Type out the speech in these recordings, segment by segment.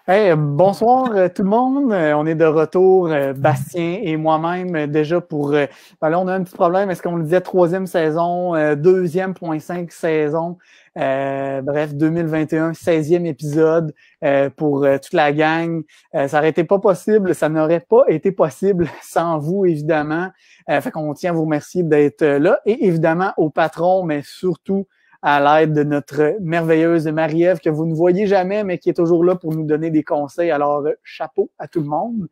Hey, bonsoir tout le monde. On est de retour, Bastien et moi-même, déjà pour... ben là, on a un petit problème. Est-ce qu'on le disait troisième saison, deuxième point cinq saison, bref, 2021, 16e épisode pour toute la gang. Ça n'aurait été pas possible, ça n'aurait pas été possible sans vous, évidemment. Fait qu'on tient à vous remercier d'être là. Et évidemment, au patron, mais surtout à l'aide de notre merveilleuse Marie-Ève que vous ne voyez jamais, mais qui est toujours là pour nous donner des conseils. Alors, chapeau à tout le monde.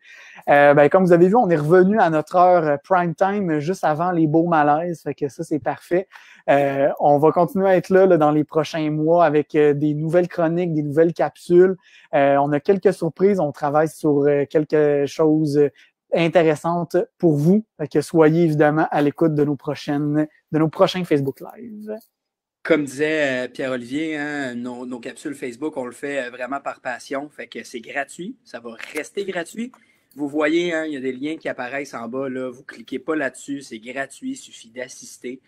Comme vous avez vu, on est revenu à notre heure prime time juste avant les beaux malaises. Fait que ça, c'est parfait. On va continuer à être là dans les prochains mois avec des nouvelles chroniques, des nouvelles capsules. On a quelques surprises. On travaille sur quelque chose intéressante pour vous. Fait que soyez évidemment à l'écoute de nos prochains Facebook Live. Comme disait Pierre-Olivier, hein, nos capsules Facebook, on le fait vraiment par passion. Fait que c'est gratuit. Ça va rester gratuit. Vous voyez, hein, il y a des liens qui apparaissent en bas. Là. Vous ne cliquez pas là-dessus. C'est gratuit. Il suffit d'assister.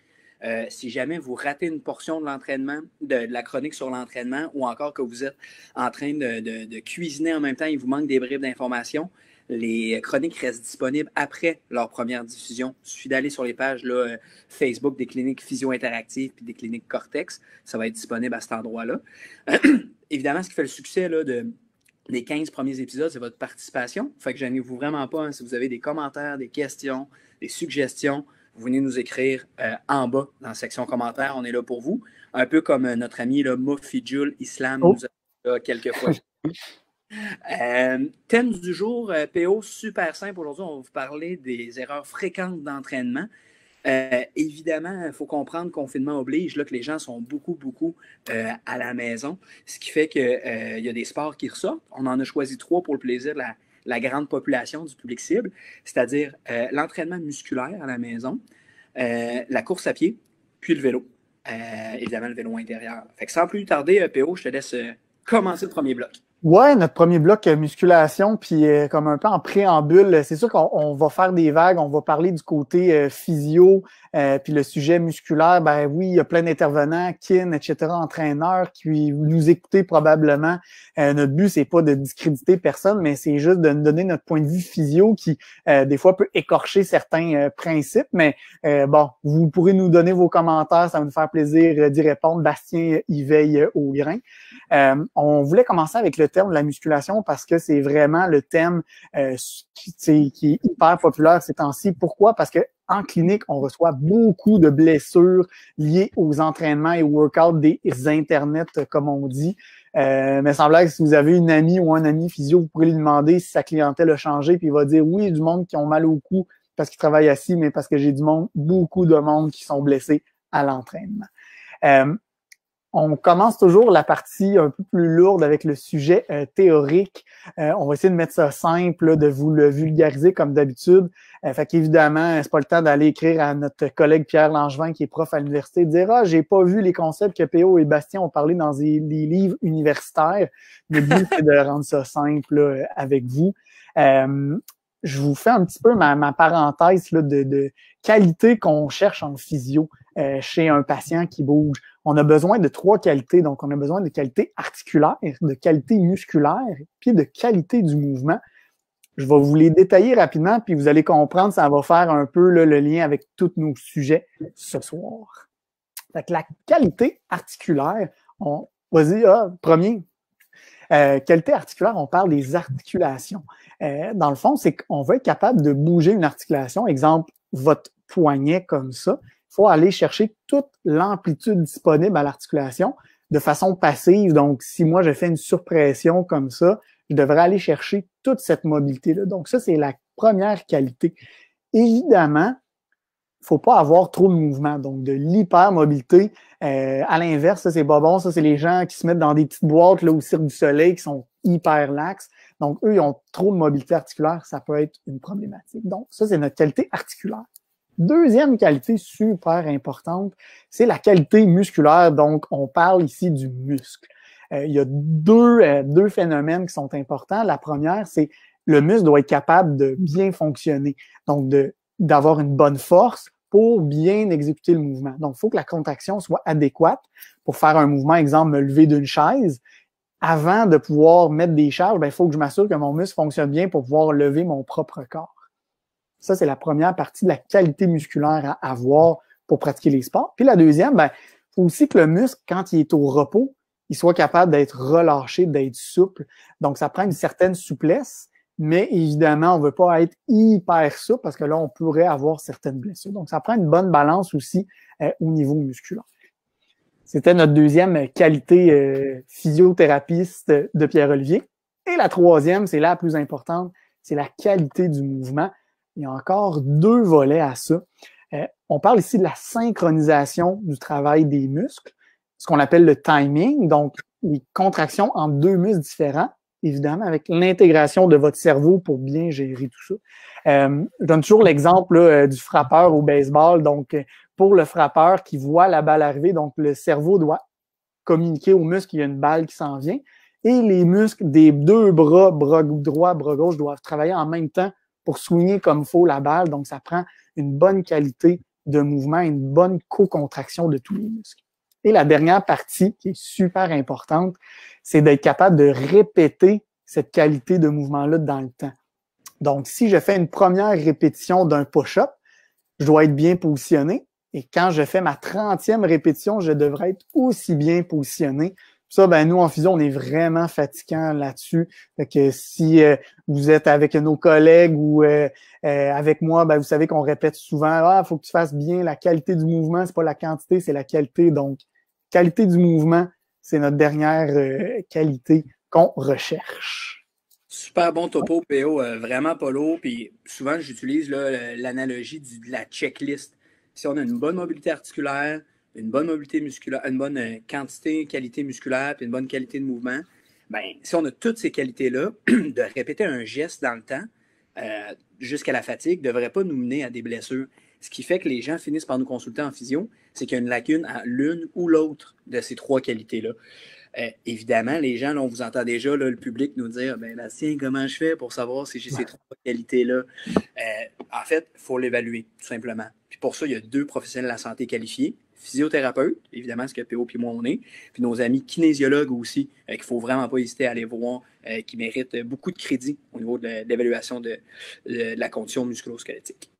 Si jamais vous ratez une portion de l'entraînement, de la chronique sur l'entraînement, ou encore que vous êtes en train de cuisiner en même temps, il vous manque des bribes d'informations, les chroniques restent disponibles après leur première diffusion. Il suffit d'aller sur les pages là, Facebook des cliniques physio-interactives puis des cliniques Cortex. Ça va être disponible à cet endroit-là. Évidemment, ce qui fait le succès là, des 15 premiers épisodes, c'est votre participation. Fait que gênez-vous vraiment pas. Hein, si vous avez des commentaires, des questions, des suggestions, vous venez nous écrire en bas dans la section commentaires. On est là pour vous. Un peu comme notre ami là, Mofidjul Islam Oh. nous a là, quelques fois. Thème du jour, PO, super simple. Aujourd'hui, on va vous parler des erreurs fréquentes d'entraînement. Évidemment, il faut comprendre, confinement oblige, là, que les gens sont beaucoup à la maison, ce qui fait qu'il y a des sports qui ressortent. On en a choisi 3 pour le plaisir de la grande population du public cible, c'est-à-dire l'entraînement musculaire à la maison, la course à pied, puis le vélo. Évidemment, le vélo intérieur. Fait que sans plus tarder, PO, je te laisse commencer le premier bloc. Ouais, notre premier bloc musculation, puis comme un peu en préambule, c'est sûr qu'on va faire des vagues, on va parler du côté physio, puis le sujet musculaire, ben oui, il y a plein d'intervenants, kin, etc., entraîneurs qui nous écoutez probablement. Notre but, c'est pas de discréditer personne, mais c'est juste de nous donner notre point de vue physio qui, des fois, peut écorcher certains principes, mais bon, vous pourrez nous donner vos commentaires, ça va nous faire plaisir d'y répondre. Bastien y veille au grain. On voulait commencer avec le terme de la musculation parce que c'est vraiment le thème qui est hyper populaire ces temps-ci. Pourquoi? Parce que en clinique, on reçoit beaucoup de blessures liées aux entraînements et aux workouts des internets, comme on dit. Mais semblait que si vous avez une amie ou un ami physio, vous pourrez lui demander si sa clientèle a changé, puis il va dire oui, il y a du monde qui ont mal au cou parce qu'ils travaillent assis, mais parce que j'ai beaucoup de monde qui sont blessés à l'entraînement. On commence toujours la partie un peu plus lourde avec le sujet théorique. On va essayer de mettre ça simple, là, de vous le vulgariser comme d'habitude. Fait qu'évidemment, c'est pas le temps d'aller écrire à notre collègue Pierre Langevin, qui est prof à l'université, de dire « Ah, j'ai pas vu les concepts que PO et Bastien ont parlé dans des livres universitaires. » Le but, c'est de rendre ça simple là, avec vous. Je vous fais un petit peu ma parenthèse là, de qualité qu'on cherche en physio chez un patient qui bouge. On a besoin de 3 qualités. Donc, on a besoin de qualité articulaire, de qualité musculaire, puis de qualité du mouvement. Je vais vous les détailler rapidement, puis vous allez comprendre, ça va faire un peu là, le lien avec tous nos sujets ce soir. Fait que la qualité articulaire, vas-y, premier. Qualité articulaire, on parle des articulations. Dans le fond, c'est qu'on va être capable de bouger une articulation. Exemple, votre poignet comme ça. Il faut aller chercher toute l'amplitude disponible à l'articulation de façon passive. Donc, si moi, je fais une surpression comme ça, je devrais aller chercher toute cette mobilité-là. Donc, ça, c'est la première qualité. Évidemment, il ne faut pas avoir trop de mouvement, donc de l'hypermobilité. À l'inverse, ça, c'est pas bon. Ça, c'est les gens qui se mettent dans des petites boîtes là, au Cirque du Soleil qui sont hyper laxes. Donc, eux, ils ont trop de mobilité articulaire. Ça peut être une problématique. Donc, ça, c'est notre qualité articulaire. Deuxième qualité super importante, c'est la qualité musculaire. Donc, on parle ici du muscle. Il y a deux phénomènes qui sont importants. La première, c'est le muscle doit être capable de bien fonctionner, donc d'avoir une bonne force pour bien exécuter le mouvement. Donc, il faut que la contraction soit adéquate pour faire un mouvement, exemple, me lever d'une chaise. avant de pouvoir mettre des charges, il faut que je m'assure que mon muscle fonctionne bien pour pouvoir lever mon propre corps. Ça, c'est la première partie de la qualité musculaire à avoir pour pratiquer les sports. Puis la deuxième, il faut aussi que le muscle, quand il est au repos, il soit capable d'être relâché, d'être souple. Donc, ça prend une certaine souplesse, mais évidemment, on ne veut pas être hyper souple parce que là, on pourrait avoir certaines blessures. Donc, ça prend une bonne balance aussi au niveau musculaire. C'était notre deuxième qualité physiothérapeute de Pierre-Olivier. Et la troisième, c'est la plus importante, c'est la qualité du mouvement. Il y a encore deux volets à ça. On parle ici de la synchronisation du travail des muscles, ce qu'on appelle le timing, donc les contractions entre deux muscles différents, évidemment, avec l'intégration de votre cerveau pour bien gérer tout ça. Je donne toujours l'exemple du frappeur au baseball. Donc, pour le frappeur qui voit la balle arriver, donc le cerveau doit communiquer aux muscles qu'il y a une balle qui s'en vient. Et les muscles des deux bras, bras droit, bras gauche, doivent travailler en même temps pour swinguer comme il faut la balle. Donc, ça prend une bonne qualité de mouvement, une bonne co-contraction de tous les muscles. Et la dernière partie, qui est super importante, c'est d'être capable de répéter cette qualité de mouvement-là dans le temps. Donc, si je fais une première répétition d'un push-up, je dois être bien positionné. Et quand je fais ma 30e répétition, je devrais être aussi bien positionné. Ça, nous, en physio, on est vraiment fatigant là-dessus. Fait que si vous êtes avec nos collègues ou avec moi, vous savez qu'on répète souvent, faut que tu fasses bien la qualité du mouvement, c'est pas la quantité, c'est la qualité. Donc, qualité du mouvement, c'est notre dernière qualité qu'on recherche. Super bon topo, PO, vraiment pas lourd. Puis souvent, j'utilise l'analogie de la checklist. Si on a une bonne mobilité articulaire, une bonne mobilité musculaire, une bonne quantité, qualité musculaire, puis une bonne qualité de mouvement, si on a toutes ces qualités-là, de répéter un geste dans le temps, jusqu'à la fatigue, ne devrait pas nous mener à des blessures. Ce qui fait que les gens finissent par nous consulter en physio, c'est qu'il y a une lacune à l'une ou l'autre de ces trois qualités-là. Évidemment, les gens, là, on vous entend déjà, là, le public nous dire Bastien, comment je fais pour savoir si j'ai ces trois qualités-là? En fait, il faut l'évaluer, tout simplement. Puis pour ça, il y a deux professionnels de la santé qualifiés, physiothérapeutes, évidemment, ce que PO et moi on est, puis nos amis kinésiologues aussi, qu'il ne faut vraiment pas hésiter à aller voir, qui méritent beaucoup de crédit au niveau de l'évaluation de la condition musculo-squelettique.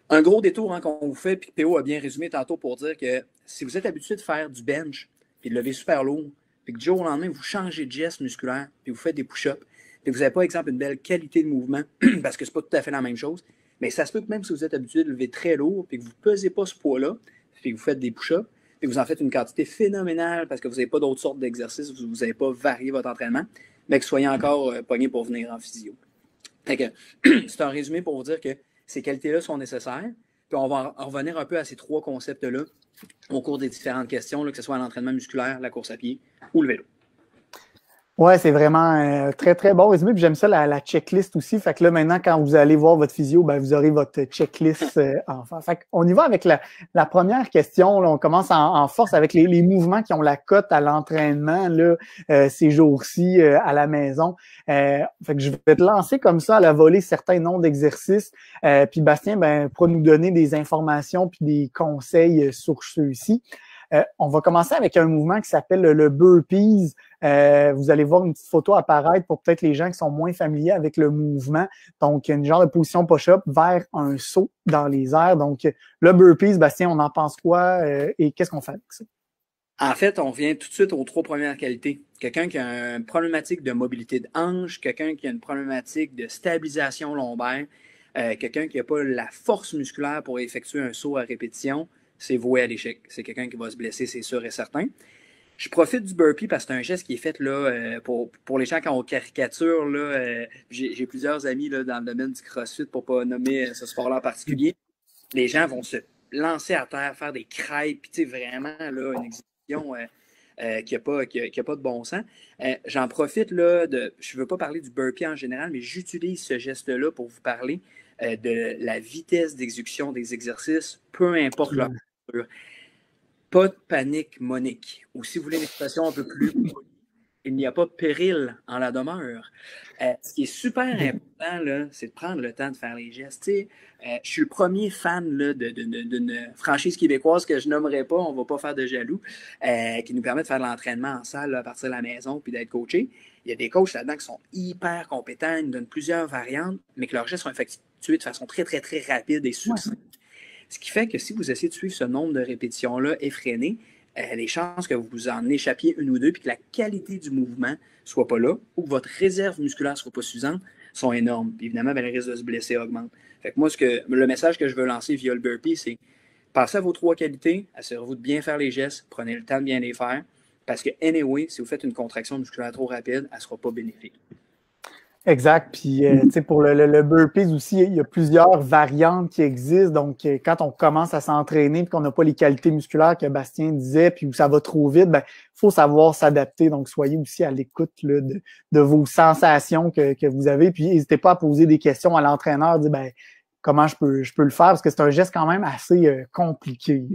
Un gros détour qu'on vous fait, puis PO a bien résumé tantôt pour dire que si vous êtes habitué de faire du bench, puis de lever super lourd, puis que du jour au lendemain, vous changez de geste musculaire, puis vous faites des push-ups, puis que vous n'avez pas, exemple, une belle qualité de mouvement, parce que c'est pas tout à fait la même chose, mais ça se peut que même si vous êtes habitué de lever très lourd, puis que vous ne pesez pas ce poids-là, puis que vous faites des push-ups, puis que vous en faites une quantité phénoménale parce que vous n'avez pas d'autres sortes d'exercices, vous n'avez pas varié votre entraînement, mais que vous soyez encore pogné pour venir en physio. Fait que c'est un résumé pour vous dire que ces qualités-là sont nécessaires, puis on va en revenir un peu à ces trois concepts-là au cours des différentes questions, là, que ce soit l'entraînement musculaire, la course à pied ou le vélo. Ouais, c'est vraiment très, très bon résumé. Puis j'aime ça, la checklist aussi. Fait que là, maintenant, quand vous allez voir votre physio, vous aurez votre checklist en face. Fait qu'on y va avec la première question. Là, on commence en force avec les mouvements qui ont la cote à l'entraînement là, ces jours-ci à la maison. Fait que je vais te lancer comme ça à la volée certains noms d'exercices. Puis Bastien pourra nous donner des informations puis des conseils sur ceux-ci. On va commencer avec un mouvement qui s'appelle le burpees. Vous allez voir une petite photo apparaître pour peut-être les gens qui sont moins familiers avec le mouvement. Donc, une genre de position push-up vers un saut dans les airs. Donc, le burpees, Bastien, on en pense quoi et qu'est-ce qu'on fait avec ça? En fait, on vient tout de suite aux trois premières qualités. Quelqu'un qui a une problématique de mobilité de hanche, quelqu'un qui a une problématique de stabilisation lombaire, quelqu'un qui n'a pas la force musculaire pour effectuer un saut à répétition, c'est voué à l'échec. C'est quelqu'un qui va se blesser, c'est sûr et certain. Je profite du burpee parce que c'est un geste qui est fait là, pour les gens qui ont caricature. J'ai plusieurs amis là, dans le domaine du CrossFit pour ne pas nommer ce sport-là en particulier. Les gens vont se lancer à terre, faire des crêpes, puis vraiment là, une exécution qui n'a pas de bon sens. J'en profite là, je ne veux pas parler du burpee en général, mais j'utilise ce geste-là pour vous parler de la vitesse d'exécution des exercices, peu importe leur nature. Pas de panique monique. Ou si vous voulez une expression un peu plus polie, il n'y a pas péril en la demeure. Ce qui est super important, là, c'est de prendre le temps de faire les gestes. Je suis le premier fan là, d'une franchise québécoise que je nommerai pas, on ne va pas faire de jaloux, qui nous permet de faire de l'entraînement en salle là, à partir de la maison puis d'être coaché. Il y a des coachs là-dedans qui sont hyper compétents, ils nous donnent plusieurs variantes, mais que leurs gestes sont effectués de façon très, très, très rapide et succincte. Ce qui fait que si vous essayez de suivre ce nombre de répétitions-là effréné, les chances que vous en échappiez une ou deux puis que la qualité du mouvement soit pas là ou que votre réserve musculaire soit pas suffisante sont énormes. Puis évidemment, ben, le risque de se blesser augmente. Fait que moi, le message que je veux lancer via le burpee, c'est passez à vos 3 qualités, assurez-vous de bien faire les gestes, prenez le temps de bien les faire, parce que anyway, si vous faites une contraction musculaire trop rapide, elle ne sera pas bénéfique. Exact. Puis, tu sais, pour le burpees aussi, il y a plusieurs variantes qui existent. Donc, quand on commence à s'entraîner et qu'on n'a pas les qualités musculaires que Bastien disait, puis où ça va trop vite, ben, faut savoir s'adapter. Donc, soyez aussi à l'écoute là, de vos sensations que vous avez. Puis, n'hésitez pas à poser des questions à l'entraîneur. Dire, ben, comment je peux le faire? Parce que c'est un geste quand même assez compliqué.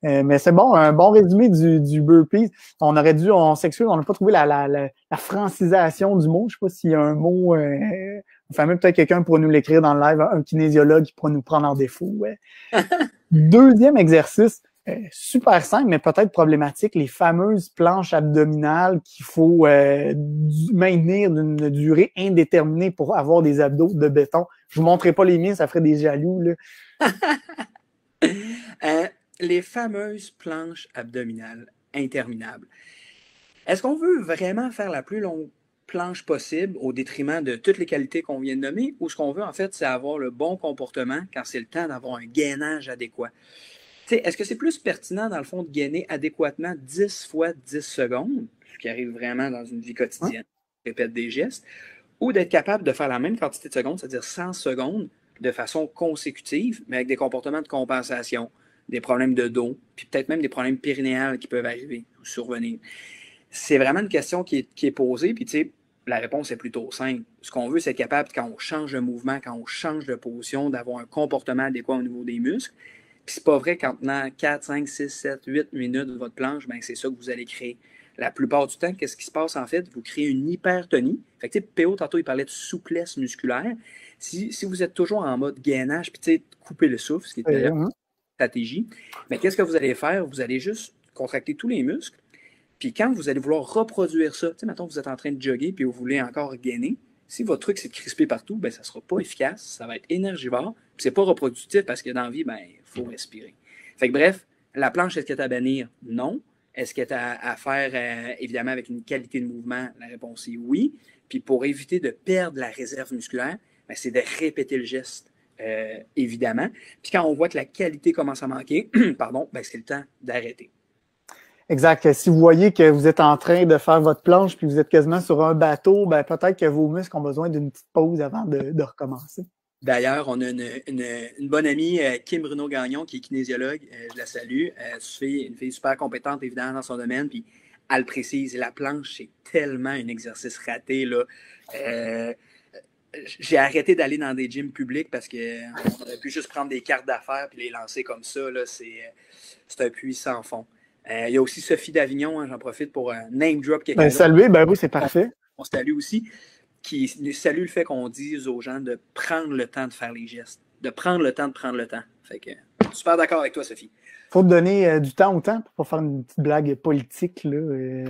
Mais c'est bon, un bon résumé du burpees. On s'excuse, on n'a pas trouvé la francisation du mot. Je sais pas s'il y a un mot, enfin même peut-être quelqu'un pourra nous l'écrire dans le live, un kinésiologue qui pourra nous prendre en défaut. Ouais. Deuxième exercice, super simple, mais peut-être problématique, les fameuses planches abdominales qu'il faut maintenir d'une durée indéterminée pour avoir des abdos de béton. Je vous montrerai pas les miens, ça ferait des jaloux, là. Les fameuses planches abdominales interminables. Est-ce qu'on veut vraiment faire la plus longue planche possible au détriment de toutes les qualités qu'on vient de nommer, ou ce qu'on veut en fait, c'est avoir le bon comportement quand c'est le temps d'avoir un gainage adéquat? Est-ce que c'est plus pertinent, dans le fond, de gainer adéquatement 10 fois 10 secondes, ce qui arrive vraiment dans une vie quotidienne, répète des gestes, ou d'être capable de faire la même quantité de secondes, c'est-à-dire 100 secondes, de façon consécutive, mais avec des comportements de compensation, des problèmes de dos, puis peut-être même des problèmes périnéales qui peuvent arriver ou survenir. C'est vraiment une question qui est posée, puis tu sais, la réponse est plutôt simple. Ce qu'on veut, c'est être capable, quand on change de mouvement, quand on change de position, d'avoir un comportement adéquat au niveau des muscles. Puis c'est pas vrai qu'en tenant 4, 5, 6, 7, 8 minutes de votre planche, ben c'est ça que vous allez créer. La plupart du temps, qu'est-ce qui se passe en fait? Vous créez une hypertonie. Fait que, PO, tantôt, il parlait de souplesse musculaire. Si vous êtes toujours en mode gainage, puis couper le souffle, ce qui est d'ailleurs une stratégie, mais qu'est-ce que vous allez faire? Vous allez juste contracter tous les muscles. Puis quand vous allez vouloir reproduire ça, mettons vous êtes en train de jogger puis vous voulez encore gainer, si votre truc c'est de crisper partout, ben ça sera pas efficace, ça va être énergivore, puis c'est pas reproductif parce que dans la vie, ben il faut respirer. Fait que bref, la planche, est-ce qu'elle est à bannir? Non. Est-ce qu'elle est à faire évidemment avec une qualité de mouvement? La réponse est oui. Puis pour éviter de perdre la réserve musculaire, ben, c'est de répéter le geste, évidemment. Puis quand on voit que la qualité commence à manquer, pardon, ben c'est le temps d'arrêter. Exact. Si vous voyez que vous êtes en train de faire votre planche puis vous êtes quasiment sur un bateau, ben peut-être que vos muscles ont besoin d'une petite pause avant de recommencer. D'ailleurs, on a une bonne amie, Kim Bruno Gagnon, qui est kinésiologue. Je la salue. Une fille super compétente, évidemment, dans son domaine. Puis elle précise, la planche, c'est tellement un exercice raté, là. J'ai arrêté d'aller dans des gyms publics parce qu'on aurait pu juste prendre des cartes d'affaires puis les lancer comme ça. Là, c'est un puits sans fond. Il y a aussi Sophie d'Avignon, j'en profite pour name drop quelqu'un. Ben, saluer, ben oui, c'est parfait. On salue aussi, qui salue le fait qu'on dise aux gens de prendre le temps de faire les gestes, de prendre le temps de prendre le temps. Fait que, super d'accord avec toi, Sophie. Faut te donner du temps au temps pour pas faire une petite blague politique là,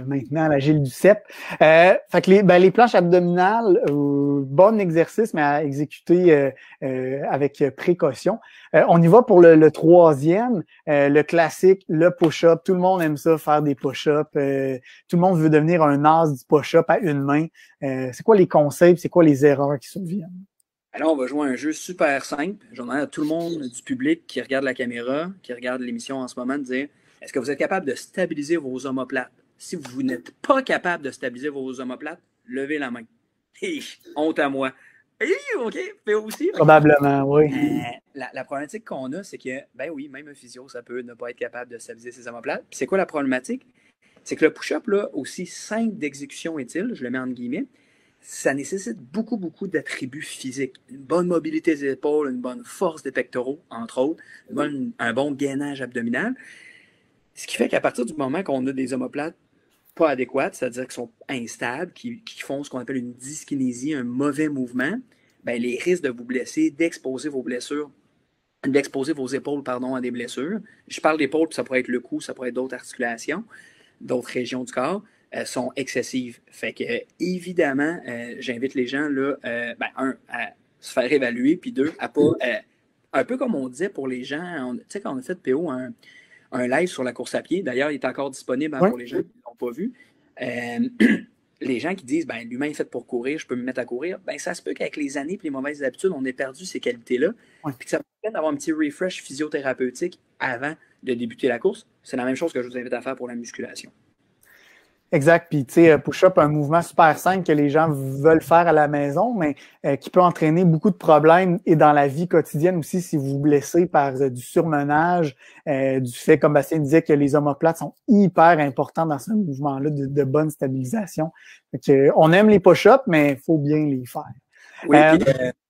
maintenant à la Gilles Duceppe. Fait que les planches abdominales, bon exercice, mais à exécuter avec précaution. On y va pour le troisième, le classique, le push-up. Tout le monde aime ça, faire des push-ups. Tout le monde veut devenir un as du push-up à une main. C'est quoi les conseils, c'est quoi les erreurs qui surviennent? Alors, on va jouer un jeu super simple. J'en demande à tout le monde du public qui regarde la caméra, qui regarde l'émission en ce moment, de dire, est-ce que vous êtes capable de stabiliser vos omoplates? Si vous n'êtes pas capable de stabiliser vos omoplates, levez la main. Hey, honte à moi. Hey, OK, fais aussi. Probablement, oui. La problématique qu'on a, c'est que, ben oui, même un physio, ça peut ne pas être capable de stabiliser ses omoplates. Puis c'est quoi la problématique? C'est que le push-up, là, aussi simple d'exécution est-il, je le mets en guillemets, ça nécessite beaucoup, beaucoup d'attributs physiques. Une bonne mobilité des épaules, une bonne force des pectoraux, entre autres, un bon gainage abdominal. Ce qui fait qu'à partir du moment qu'on a des omoplates pas adéquates, c'est-à-dire qui sont instables, qui font ce qu'on appelle une dyskinésie, un mauvais mouvement, ben, les risques de vous blesser, d'exposer vos blessures, d'exposer vos épaules, pardon, à des blessures. Je parle d'épaule, puis ça pourrait être le cou, ça pourrait être d'autres articulations, d'autres régions du corps, sont excessives. Fait que, évidemment, j'invite les gens, là, à se faire évaluer, puis deux, à pas, un peu comme on disait pour les gens, tu sais, quand on a fait PO, un live sur la course à pied. D'ailleurs, il est encore disponible pour les gens qui ne l'ont pas vu. Les gens qui disent l'humain est fait pour courir, je peux me mettre à courir. Ça se peut qu'avec les années et les mauvaises habitudes, on ait perdu ces qualités-là. Puis que ça permet d'avoir un petit refresh physiothérapeutique avant de débuter la course. C'est la même chose que je vous invite à faire pour la musculation. Exact. Puis, tu sais, push-up, un mouvement super simple que les gens veulent faire à la maison, mais qui peut entraîner beaucoup de problèmes et dans la vie quotidienne aussi si vous vous blessez par du surmenage, du fait, comme Bastien disait, que les omoplates sont hyper importants dans ce mouvement-là de bonne stabilisation. Donc, on aime les push-ups, mais il faut bien les faire. Oui,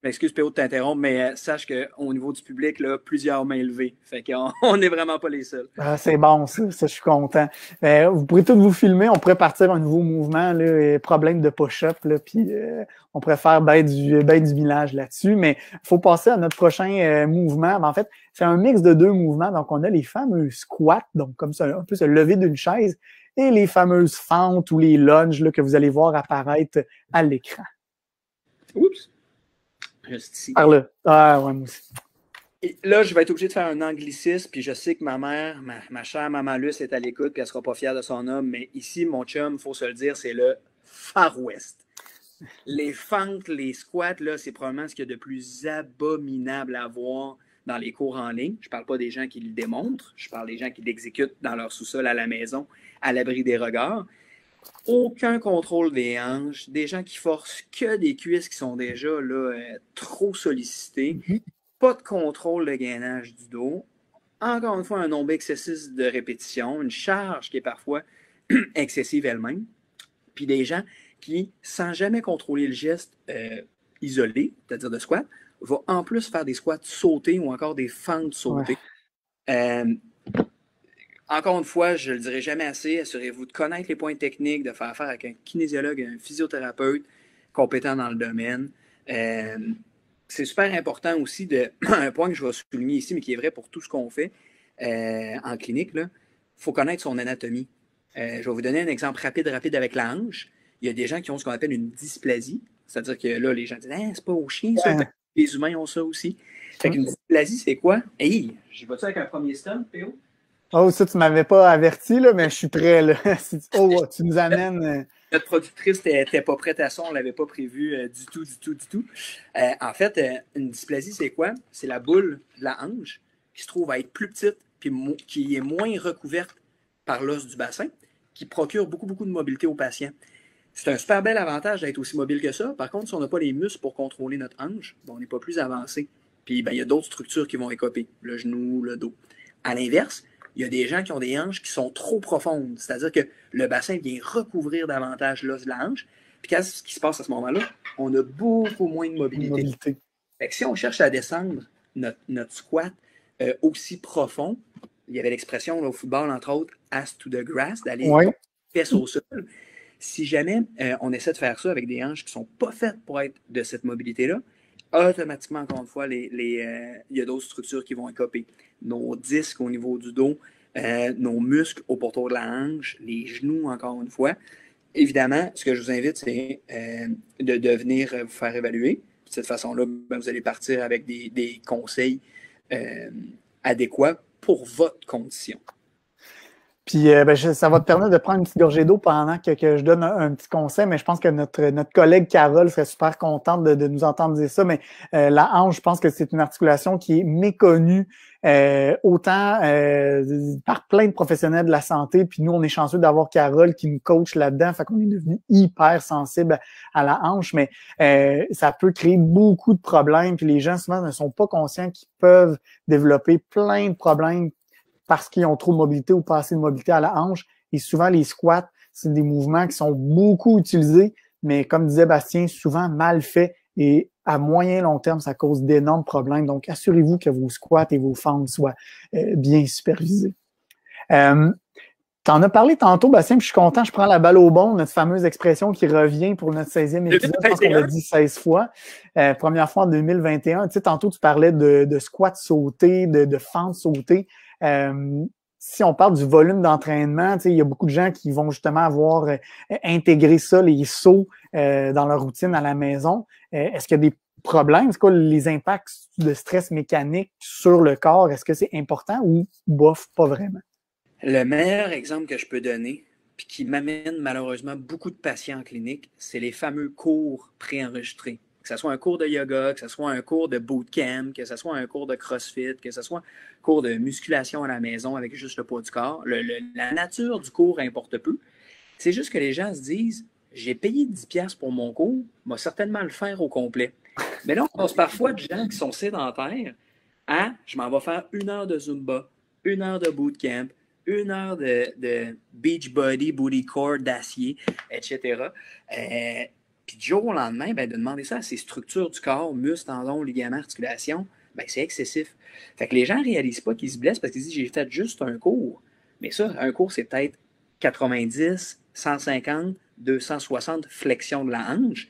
excuse PO de t'interrompre, mais sache qu'au niveau du public, là, plusieurs mains levées. Fait qu'on n'est vraiment pas les seuls. C'est bon, ça, je suis content. Vous pourrez tous vous filmer, on pourrait partir un nouveau mouvement, là, problème de push-up, puis on pourrait faire ben du village là-dessus, mais il faut passer à notre prochain mouvement. En fait, c'est un mix de deux mouvements. Donc, on a les fameux squats, donc comme ça, un peu se lever d'une chaise, et les fameuses fentes ou les lunges là, que vous allez voir apparaître à l'écran. Oups! Juste ici. Par là. Ah, ouais, moi aussi. Et là, je vais être obligé de faire un anglicisme, puis je sais que ma mère, ma chère maman Luce est à l'écoute, puis elle sera pas fière de son homme, mais ici, mon chum, il faut se le dire, c'est le Far West. Les fentes, les squats, là, c'est probablement ce qu'il y a de plus abominable à voir dans les cours en ligne. Je parle pas des gens qui le démontrent, je parle des gens qui l'exécutent dans leur sous-sol à la maison, à l'abri des regards. Aucun contrôle des hanches, des gens qui forcent que des cuisses qui sont déjà là, trop sollicitées, pas de contrôle de gainage du dos, encore une fois un nombre excessif de répétitions, une charge qui est parfois excessive elle-même, puis des gens qui, sans jamais contrôler le geste isolé, c'est-à-dire de squat, vont en plus faire des squats sautés ou encore des fentes sautées. Encore une fois, je ne le dirai jamais assez, assurez-vous de connaître les points techniques, de faire affaire avec un kinésiologue, un physiothérapeute compétent dans le domaine. C'est super important aussi, un point que je vais souligner ici, mais qui est vrai pour tout ce qu'on fait en clinique, il faut connaître son anatomie. Je vais vous donner un exemple rapide avec la hanche. Il y a des gens qui ont ce qu'on appelle une dysplasie, c'est-à-dire que là, les gens disent c'est pas aux chiens, ça. Les humains ont ça aussi. Fait qu'une dysplasie, c'est quoi? Hey, je vais-tu avec un premier stun, PO? Oh, ça, tu m'avais pas averti, là, mais je suis prêt, là. Oh, tu nous amènes. Notre productrice n'était pas prête à ça, on ne l'avait pas prévu du tout. En fait, une dysplasie, c'est quoi? C'est la boule de la hanche qui se trouve à être plus petite puis qui est moins recouverte par l'os du bassin, qui procure beaucoup de mobilité aux patients. C'est un super bel avantage d'être aussi mobile que ça. Par contre, si on n'a pas les muscles pour contrôler notre hanche, on n'est pas plus avancé. Puis, il y a d'autres structures qui vont écoper, le genou, le dos. À l'inverse, il y a des gens qui ont des hanches qui sont trop profondes. C'est-à-dire que le bassin vient recouvrir davantage l'os de la hanche. Puis qu'est-ce qui se passe à ce moment-là? On a beaucoup moins de mobilité. Fait que si on cherche à descendre notre squat aussi profond, il y avait l'expression au football, entre autres, « ass to the grass », d'aller fesses au sol. Si jamais on essaie de faire ça avec des hanches qui ne sont pas faites pour être de cette mobilité-là, automatiquement, encore une fois, il y a d'autres structures qui vont écoper. Nos disques au niveau du dos, nos muscles au pourtour de la hanche, les genoux, encore une fois. Évidemment, ce que je vous invite, c'est de venir vous faire évaluer. De cette façon-là, vous allez partir avec des conseils adéquats pour votre condition. Puis ça va te permettre de prendre une petite gorgée d'eau pendant que je donne un petit conseil, mais je pense que notre collègue Carole serait super contente de nous entendre dire ça. Mais la hanche, je pense que c'est une articulation qui est méconnue autant par plein de professionnels de la santé. Puis nous, on est chanceux d'avoir Carole qui nous coach là-dedans. Fait qu'on est devenu hyper sensible à la hanche, mais ça peut créer beaucoup de problèmes. Puis les gens, souvent, ne sont pas conscients qu'ils peuvent développer plein de problèmes parce qu'ils ont trop de mobilité ou pas assez de mobilité à la hanche. Et souvent, les squats, c'est des mouvements qui sont beaucoup utilisés, mais comme disait Bastien, souvent mal faits et à moyen long terme, ça cause d'énormes problèmes. Donc, assurez-vous que vos squats et vos fentes soient bien supervisés. en as parlé tantôt, Bastien, puis je suis content, je prends la balle au bon, notre fameuse expression qui revient pour notre 16e épisode. Je pense qu'on l'a dit 16 fois. Première fois en 2021. Tu sais, tantôt, tu parlais de squat sauté, de fente sautée. Si on parle du volume d'entraînement, tu sais, il y a beaucoup de gens qui vont justement avoir intégré ça, les sauts, dans leur routine à la maison. Est-ce qu'il y a des problèmes? C'est quoi les impacts de stress mécanique sur le corps? Est-ce que c'est important ou bof, pas vraiment? Le meilleur exemple que je peux donner, puis qui m'amène malheureusement beaucoup de patients en clinique, c'est les fameux cours préenregistrés. Que ce soit un cours de yoga, que ce soit un cours de bootcamp, que ce soit un cours de CrossFit, que ce soit un cours de musculation à la maison avec juste le poids du corps. La nature du cours importe peu. C'est juste que les gens se disent, j'ai payé 10$ pour mon cours, je vais certainement le faire au complet. Mais là, on passe parfois de gens qui sont sédentaires à, je m'en vais faire 1 heure de Zumba, 1 heure de bootcamp, 1 heure de beach body, booty core, d'acier, etc. Puis du jour au lendemain, ben, de demander ça à ces structures du corps, muscles, tendons, ligaments, articulations, ben, c'est excessif. Fait que les gens ne réalisent pas qu'ils se blessent parce qu'ils disent j'ai fait juste un cours. Mais ça, un cours, c'est peut-être 90, 150, 260 flexions de la hanche.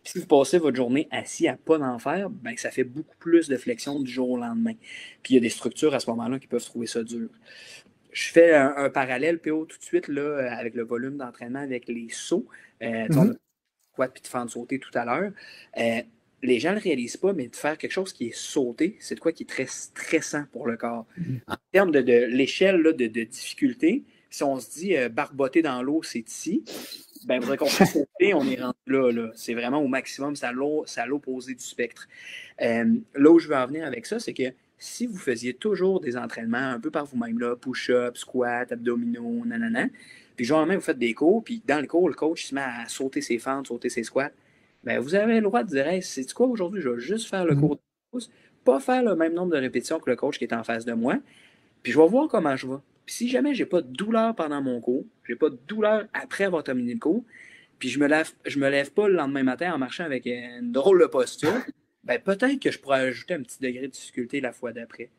Puis si vous passez votre journée assis à pas d'en faire, ben, ça fait beaucoup plus de flexions du jour au lendemain. Puis il y a des structures à ce moment-là qui peuvent trouver ça dur. Je fais un parallèle, PO, tout de suite, là, avec le volume d'entraînement, avec les sauts. On a squat puis de fente sauter tout à l'heure. Les gens ne le réalisent pas, mais de faire quelque chose qui est sauté, c'est de quoi qui est très stressant pour le corps. En termes de l'échelle de difficulté, si on se dit barboter dans l'eau, c'est ici, ben, il faudrait qu'on puisse sauter, on est rendu là. C'est vraiment au maximum, c'est à l'opposé du spectre. Là où je veux en venir avec ça, c'est que si vous faisiez toujours des entraînements un peu par vous-même, là, push-up, squat, abdominaux, nanana, puis genre même vous faites des cours, puis dans le cours, le coach se met à sauter ses fentes, sauter ses squats, ben vous avez le droit de dire hey, c'est quoi aujourd'hui, je vais juste faire le cours de pause, pas faire le même nombre de répétitions que le coach qui est en face de moi, puis je vais voir comment je vais. Puis si jamais j'ai pas de douleur pendant mon cours, j'ai pas de douleur après avoir terminé le cours, puis je me lève pas le lendemain matin en marchant avec une drôle de posture, ben peut-être que je pourrais ajouter un petit degré de difficulté la fois d'après.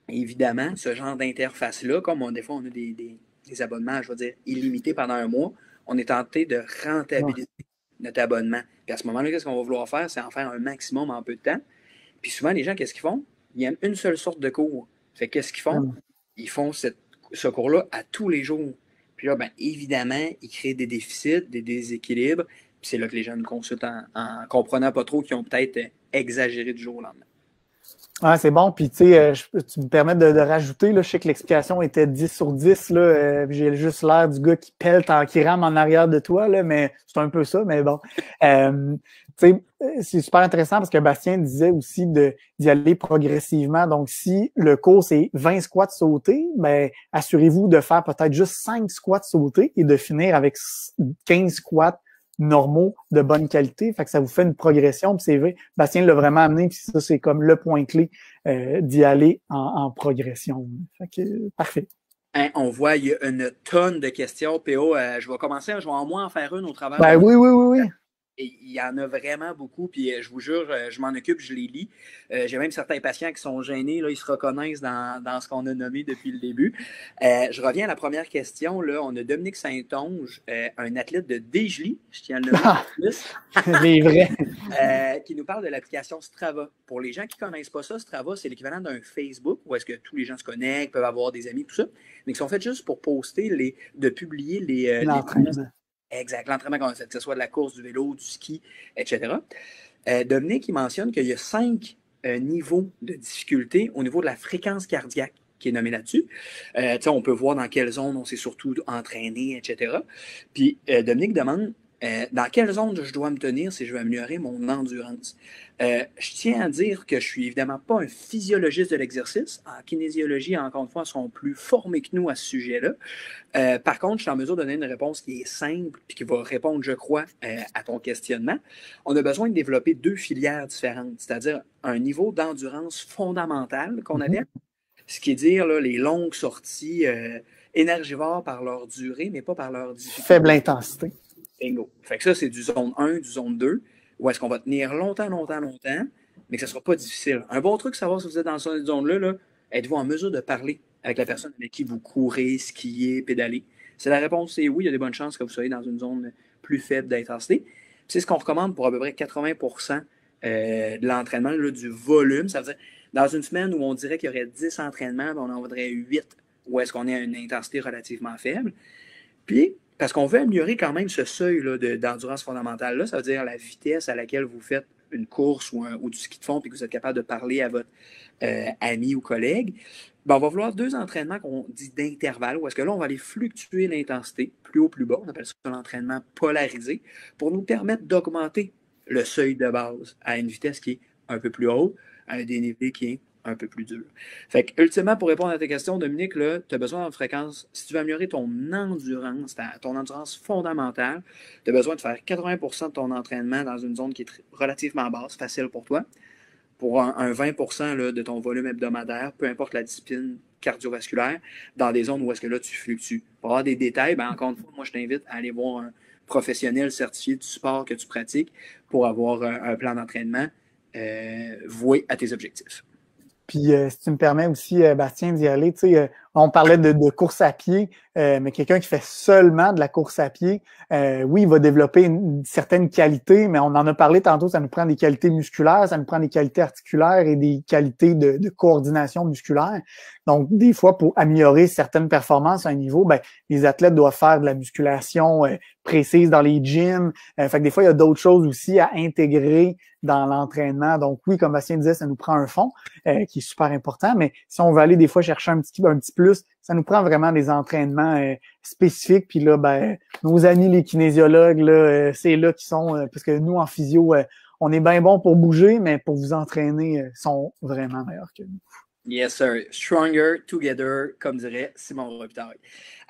Évidemment, ce genre d'interface-là, comme des fois on a des abonnements, je vais dire, illimités pendant un mois, on est tenté de rentabiliser notre abonnement. Puis à ce moment-là, qu'est-ce qu'on va vouloir faire? C'est en faire un maximum en peu de temps. Puis souvent, les gens, qu'est-ce qu'ils font? Ils aiment une seule sorte de cours. Fait qu'est-ce qu'ils font? Ils font ce cours-là à tous les jours. Puis là, ben, évidemment, ils créent des déficits, des déséquilibres. Puis c'est là que les gens nous consultent en comprenant pas trop qu'ils ont peut-être exagéré du jour au lendemain. Ah, c'est bon. Puis, tu sais, tu me permets de rajouter, là, je sais que l'explication était 10 sur 10, là, j'ai juste l'air du gars qui pèle, qui rame en arrière de toi, là, mais c'est un peu ça, mais bon. Tu sais, c'est super intéressant parce que Bastien disait aussi d'y aller progressivement. Donc, si le cours, c'est 20 squats sautés, ben, assurez-vous de faire peut-être juste 5 squats sautés et de finir avec 15 squats normaux de bonne qualité. Fait que ça vous fait une progression. Puis c'est vrai, Bastien l'a vraiment amené, puis ça, c'est comme le point clé d'y aller en progression. Fait que parfait. Hein, on voit, il y a une tonne de questions. PO, je vais commencer, je vais en moins en faire une au travers. Ben oui. Et il y en a vraiment beaucoup, puis je vous jure, je m'en occupe, je les lis. J'ai même certains patients qui sont gênés, là, ils se reconnaissent dans ce qu'on a nommé depuis le début. Je reviens à la première question. Là, on a Dominique Saint-Onge, un athlète de Desjely, je tiens à le nommer. Les vrais. Qui nous parle de l'application Strava. Pour les gens qui ne connaissent pas ça, Strava, c'est l'équivalent d'un Facebook, où est-ce que tous les gens se connectent, peuvent avoir des amis, tout ça, mais qui sont faits juste pour poster, de publier les exact, l'entraînement qu'on a fait, que ce soit de la course, du vélo, du ski, etc. Dominique, il mentionne qu'il y a 5 niveaux de difficulté au niveau de la fréquence cardiaque qui est nommée là-dessus. On peut voir dans quelle zone on s'est surtout entraîné, etc. Puis Dominique demande dans quelle zone je dois me tenir si je veux améliorer mon endurance. Je tiens à dire que je suis évidemment pas un physiologiste de l'exercice. En kinésiologie, encore une fois, ils sont plus formés que nous à ce sujet-là. Par contre, je suis en mesure de donner une réponse qui est simple et qui va répondre, je crois, à ton questionnement. On a besoin de développer 2 filières différentes, c'est-à-dire un niveau d'endurance fondamentale qu'on appelle, ce qui est dire là, les longues sorties énergivores par leur durée, mais pas par leur difficulté. Faible intensité. Bingo. Fait que ça, c'est du zone 1, du zone 2, où est-ce qu'on va tenir longtemps, mais que ça ne sera pas difficile. Un bon truc, savoir si vous êtes dans cette zone-là, êtes-vous en mesure de parler avec la personne avec qui vous courez, skiez, pédalez? Si la réponse est oui, il y a des bonnes chances que vous soyez dans une zone plus faible d'intensité. C'est ce qu'on recommande pour à peu près 80% de l'entraînement, là, du volume. Ça veut dire, dans une semaine où on dirait qu'il y aurait 10 entraînements, on en voudrait 8 où est-ce qu'on est à une intensité relativement faible. Puis, parce qu'on veut améliorer quand même ce seuil là, d'endurance fondamentale, là, ça veut dire la vitesse à laquelle vous faites une course ou du ski de fond, puis que vous êtes capable de parler à votre ami ou collègue, ben, on va vouloir 2 entraînements qu'on dit d'intervalle, où est-ce que là, on va aller fluctuer l'intensité, plus haut, plus bas, on appelle ça l'entraînement polarisé, pour nous permettre d'augmenter le seuil de base à une vitesse qui est un peu plus haute, à un dénivelé qui est un peu plus dur. Fait que, ultimement, pour répondre à tes questions, Dominique, tu as besoin d'une fréquence. Si tu veux améliorer ton endurance fondamentale, tu as besoin de faire 80% de ton entraînement dans une zone qui est relativement basse, facile pour toi, pour un 20% là, de ton volume hebdomadaire, peu importe la discipline cardiovasculaire, dans des zones où est-ce que là, tu fluctues. Pour avoir des détails, ben, encore une fois, moi, je t'invite à aller voir un professionnel certifié du sport que tu pratiques pour avoir un plan d'entraînement voué à tes objectifs. Puis, si tu me permets aussi, Bastien, d'y aller, tu sais, on parlait de course à pied, mais quelqu'un qui fait seulement de la course à pied, oui, il va développer une certaine qualité, mais on en a parlé tantôt, ça nous prend des qualités musculaires, ça nous prend des qualités articulaires et des qualités de coordination musculaire. Donc, des fois, pour améliorer certaines performances à un niveau, ben, les athlètes doivent faire de la musculation précise dans les gyms. Fait que des fois, il y a d'autres choses aussi à intégrer dans l'entraînement. Donc, oui, comme Bastien disait, ça nous prend un fond qui est super important, mais si on veut aller des fois chercher un petit plus, ça nous prend vraiment des entraînements spécifiques. Puis là, ben, nos amis les kinésiologues, là, c'est là qu'ils sont, parce que nous, en physio, on est bien bon pour bouger, mais pour vous entraîner, sont vraiment meilleurs que nous. Yes, sir. Stronger together, comme dirait Simon Robitaille.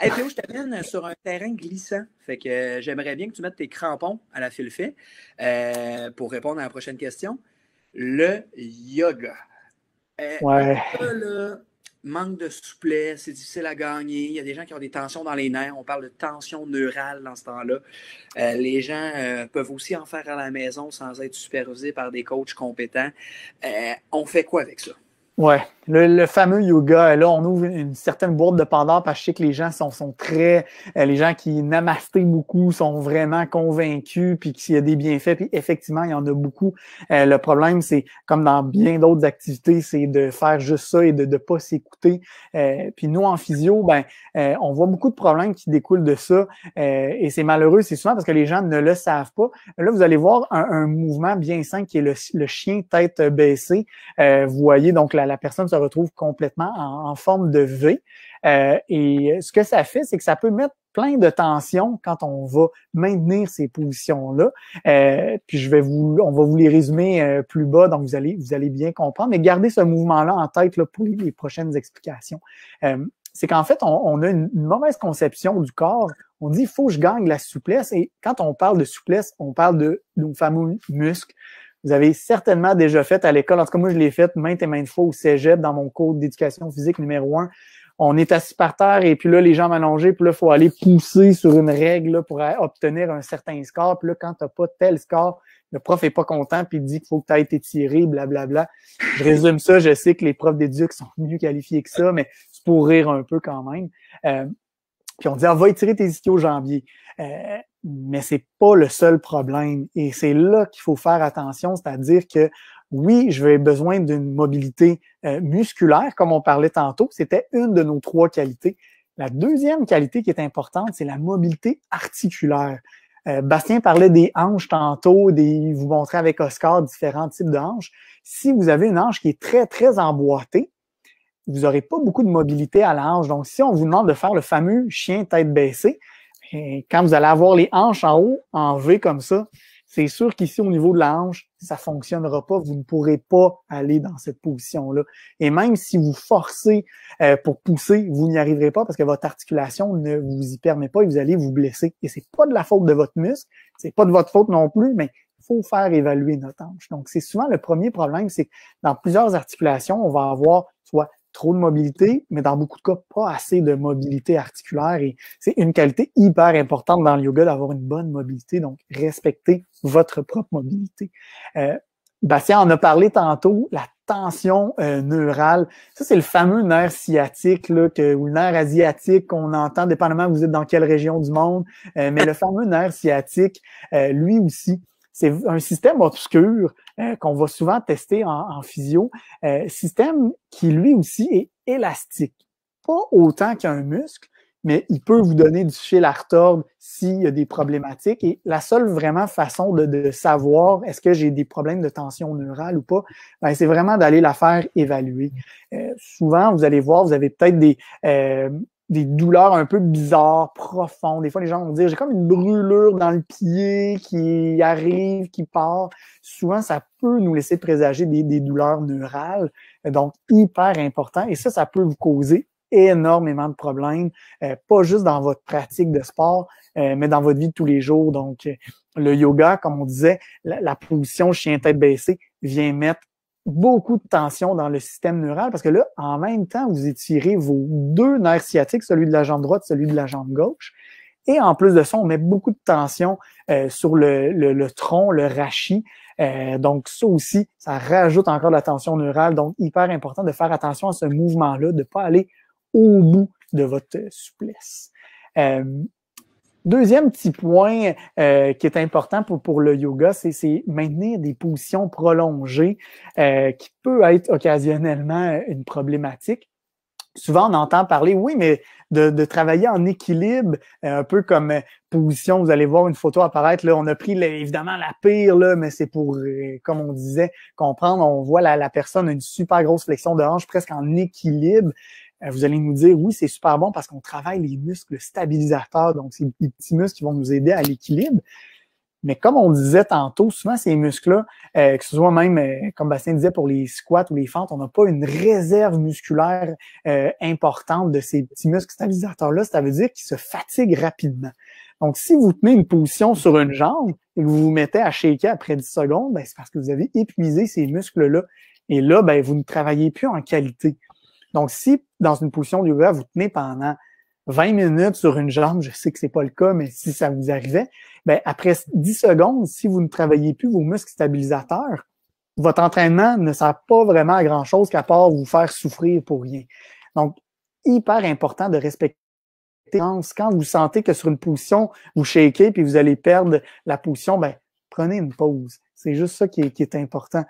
Hey, Théo, je t'amène sur un terrain glissant. Fait que j'aimerais bien que tu mettes tes crampons à la file fait pour répondre à la prochaine question. Le yoga. Ouais. Là, manque de souplesse, c'est difficile à gagner. Il y a des gens qui ont des tensions dans les nerfs. On parle de tension neurale dans ce temps-là. Les gens peuvent aussi en faire à la maison sans être supervisés par des coachs compétents. On fait quoi avec ça? Ouais, le fameux yoga, là, on ouvre une certaine boîte de Pandore parce que je sais que les gens sont très, les gens qui namasté beaucoup sont vraiment convaincus puis qu'il y a des bienfaits, puis effectivement, il y en a beaucoup. Le problème, c'est comme dans bien d'autres activités, c'est de faire juste ça et de pas s'écouter. Puis nous, en physio, ben, on voit beaucoup de problèmes qui découlent de ça et c'est malheureux, c'est souvent parce que les gens ne le savent pas. Là, vous allez voir un mouvement bien simple qui est le chien tête baissée. Vous voyez, donc la personne se retrouve complètement en forme de V. Et ce que ça fait, c'est que ça peut mettre plein de tension quand on va maintenir ces positions-là. Puis on va vous les résumer plus bas, donc vous allez bien comprendre. Mais gardez ce mouvement-là en tête là, pour les prochaines explications. C'est qu'en fait, on a une mauvaise conception du corps. On dit, il faut que je gagne la souplesse. Et quand on parle de souplesse, on parle de nos fameux muscles. Vous avez certainement déjà fait à l'école, en tout cas moi je l'ai fait maintes et maintes fois au cégep dans mon cours d'éducation physique numéro 1. On est assis par terre et puis là les jambes allongées, puis là il faut aller pousser sur une règle là, pour obtenir un certain score. Puis là quand tu n'as pas tel score, le prof est pas content puis il dit qu'il faut que tu ailles t'étirer, blablabla. Je résume ça, je sais que les profs d'éduc sont mieux qualifiés que ça, mais c'est pour rire un peu quand même. Puis on dit, va étirer tes ischio-jambiers. Mais c'est pas le seul problème. Et c'est là qu'il faut faire attention, c'est-à-dire que oui, je vais besoin d'une mobilité musculaire, comme on parlait tantôt. C'était une de nos 3 qualités. La deuxième qualité qui est importante, c'est la mobilité articulaire. Bastien parlait des hanches tantôt, vous montrait avec Oscar différents types de hanches. Si vous avez une hanche qui est très, très emboîtée, vous n'aurez pas beaucoup de mobilité à la hanche. Donc, si on vous demande de faire le fameux chien tête baissée, et quand vous allez avoir les hanches en haut, en V comme ça, c'est sûr qu'ici, au niveau de la hanche, ça fonctionnera pas. Vous ne pourrez pas aller dans cette position-là. Et même si vous forcez pour pousser, vous n'y arriverez pas parce que votre articulation ne vous y permet pas et vous allez vous blesser. Et c'est pas de la faute de votre muscle, c'est pas de votre faute non plus, mais il faut faire évaluer notre hanche. Donc, c'est souvent le premier problème, c'est que dans plusieurs articulations, on va avoir soit trop de mobilité, mais dans beaucoup de cas, pas assez de mobilité articulaire. Et c'est une qualité hyper importante dans le yoga d'avoir une bonne mobilité. Donc, respectez votre propre mobilité. Bastien en a parlé tantôt, la tension neurale. Ça, c'est le fameux nerf sciatique là, ou le nerf asiatique qu'on entend, dépendamment vous êtes dans quelle région du monde. Mais le fameux nerf sciatique, lui aussi, c'est un système obscur qu'on va souvent tester en physio. Système qui, lui aussi, est élastique. Pas autant qu'un muscle, mais il peut vous donner du fil à retordre s'il y a des problématiques. Et la seule vraiment façon de savoir est-ce que j'ai des problèmes de tension neurale ou pas, ben, c'est vraiment d'aller la faire évaluer. Souvent, vous allez voir, vous avez peut-être des douleurs un peu bizarres, profondes. Des fois, les gens vont dire, j'ai comme une brûlure dans le pied qui arrive, qui part. Souvent, ça peut nous laisser présager des douleurs neurales. Donc, hyper important. Et ça peut vous causer énormément de problèmes, pas juste dans votre pratique de sport, mais dans votre vie de tous les jours. Donc, le yoga, comme on disait, la position chien tête baissée vient mettre beaucoup de tension dans le système neural parce que là, en même temps, vous étirez vos deux nerfs sciatiques, celui de la jambe droite, celui de la jambe gauche. Et en plus de ça, on met beaucoup de tension sur le tronc, le rachis. Donc, ça aussi, ça rajoute encore de la tension neurale. Donc, hyper important de faire attention à ce mouvement-là, de ne pas aller au bout de votre souplesse. Deuxième petit point qui est important pour le yoga, c'est maintenir des positions prolongées qui peut être occasionnellement une problématique. Souvent, on entend parler, oui, mais de travailler en équilibre, un peu comme position, vous allez voir une photo apparaître, là, on a pris évidemment la pire, là, mais c'est pour, comme on disait, comprendre, on voit la personne a une super grosse flexion de hanche, presque en équilibre. Vous allez nous dire, oui, c'est super bon parce qu'on travaille les muscles stabilisateurs, donc c'est des petits muscles qui vont nous aider à l'équilibre. Mais comme on disait tantôt, souvent ces muscles-là, que ce soit même, comme Bastien disait, pour les squats ou les fentes, on n'a pas une réserve musculaire importante de ces petits muscles stabilisateurs-là. Ça veut dire qu'ils se fatiguent rapidement. Donc, si vous tenez une position sur une jambe et que vous vous mettez à shaker après 10 secondes, ben, c'est parce que vous avez épuisé ces muscles-là. Et là, ben, vous ne travaillez plus en qualité. Donc, si dans une position de yoga, vous tenez pendant 20 minutes sur une jambe, je sais que c'est pas le cas, mais si ça vous arrivait, ben après 10 secondes, si vous ne travaillez plus vos muscles stabilisateurs, votre entraînement ne sert pas vraiment à grand-chose qu'à part vous faire souffrir pour rien. Donc, hyper important de respecter quand vous sentez que sur une position, vous shakez puis vous allez perdre la position, ben prenez une pause. C'est juste ça qui est important.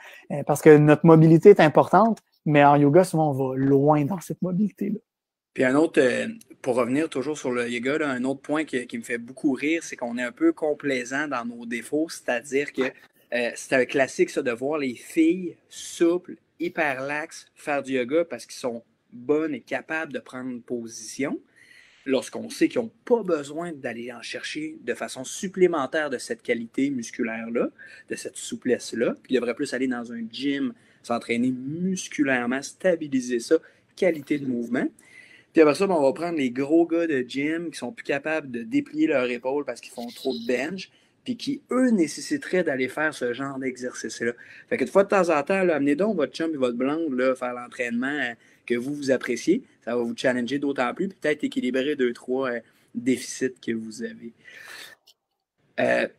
Parce que notre mobilité est importante, mais en yoga, souvent, on va loin dans cette mobilité-là. Puis un autre, pour revenir toujours sur le yoga, là, un autre point qui me fait beaucoup rire, c'est qu'on est un peu complaisant dans nos défauts, c'est-à-dire que c'est un classique ça de voir les filles souples, hyper laxes faire du yoga parce qu'ils sont bonnes et capables de prendre une position, lorsqu'on sait qu'ils n'ont pas besoin d'aller en chercher de façon supplémentaire de cette qualité musculaire-là, de cette souplesse-là, puis ils devraient plus aller dans un gym, s'entraîner musculairement, stabiliser ça, qualité de mouvement. Puis après ça, ben, on va prendre les gros gars de gym qui sont plus capables de déplier leurs épaules parce qu'ils font trop de bench, puis qui, eux, nécessiteraient d'aller faire ce genre d'exercice-là. Fait que de fois de temps en temps, là, amenez donc votre chum et votre blonde là, faire l'entraînement que vous appréciez. Ça va vous challenger d'autant plus, puis peut-être équilibrer 2-3 déficits que vous avez.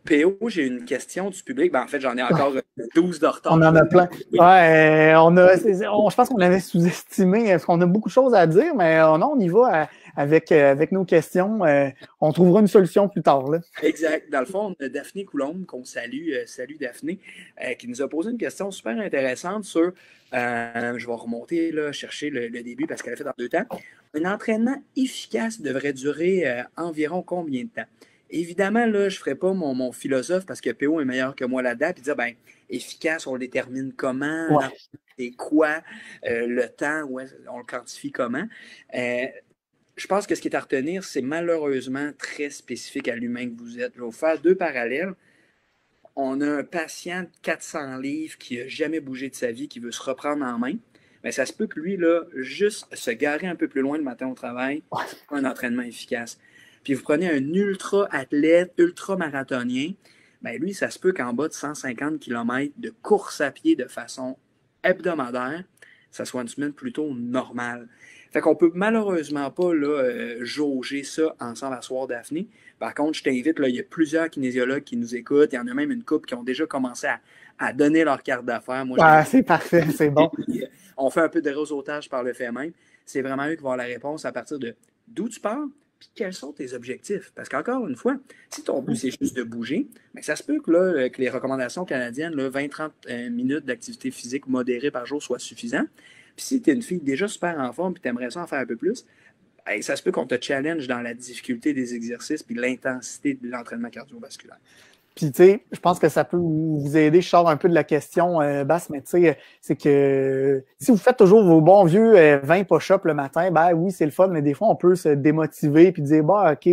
PO, j'ai une question du public. Ben, en fait, j'en ai encore 12 de retard. On en a plein. Ouais, je pense qu'on l'avait sous-estimé parce qu'on a beaucoup de choses à dire, mais non, on y va avec nos questions. On trouvera une solution plus tard. Là. Exact. Dans le fond, on a Daphné Coulombe, qu'on salue. Salut Daphné, qui nous a posé une question super intéressante sur, je vais remonter, là, chercher le début parce qu'elle a fait dans 2 temps. Un entraînement efficace devrait durer environ combien de temps? Évidemment, là, je ne ferai pas mon philosophe parce que PO est meilleur que moi là-dedans. Puis dire, ben, efficace, on le détermine comment, Ouais. c'est quoi, le temps, ouais, on le quantifie comment. Je pense que ce qui est à retenir, c'est malheureusement très spécifique à l'humain que vous êtes. Je vais vous faire 2 parallèles. On a un patient de 400 livres qui n'a jamais bougé de sa vie, qui veut se reprendre en main. Mais ça se peut que lui, là, juste se garer un peu plus loin le matin au travail, un entraînement efficace. Puis vous prenez un ultra-athlète, ultra-marathonien, bien lui, ça se peut qu'en bas de 150 km de course à pied de façon hebdomadaire, ça soit une semaine plutôt normale. Fait qu'on peut malheureusement pas là, jauger ça ensemble à soir, Daphné. Par contre, je t'invite, là, il y a plusieurs kinésiologues qui nous écoutent. Il y en a même une couple qui ont déjà commencé à donner leur carte d'affaires. Moi, c'est parfait, c'est bon. On fait un peu de réseautage par le fait même. C'est vraiment eux qui vont avoir la réponse à partir de d'où tu pars, puis quels sont tes objectifs. Parce qu'encore une fois, si ton but, c'est juste de bouger, mais ça se peut que, là, que les recommandations canadiennes, 20-30 minutes d'activité physique modérée par jour soient suffisants. Puis si tu es une fille déjà super en forme et tu aimerais ça en faire un peu plus, ça se peut qu'on te challenge dans la difficulté des exercices puis l'intensité de l'entraînement cardiovasculaire. Puis, tu sais, je pense que ça peut vous aider. Je sors un peu de la question, Basse, mais tu sais, c'est que si vous faites toujours vos bons vieux 20 push-ups le matin, ben oui, c'est le fun, mais des fois, on peut se démotiver puis dire, bah, OK.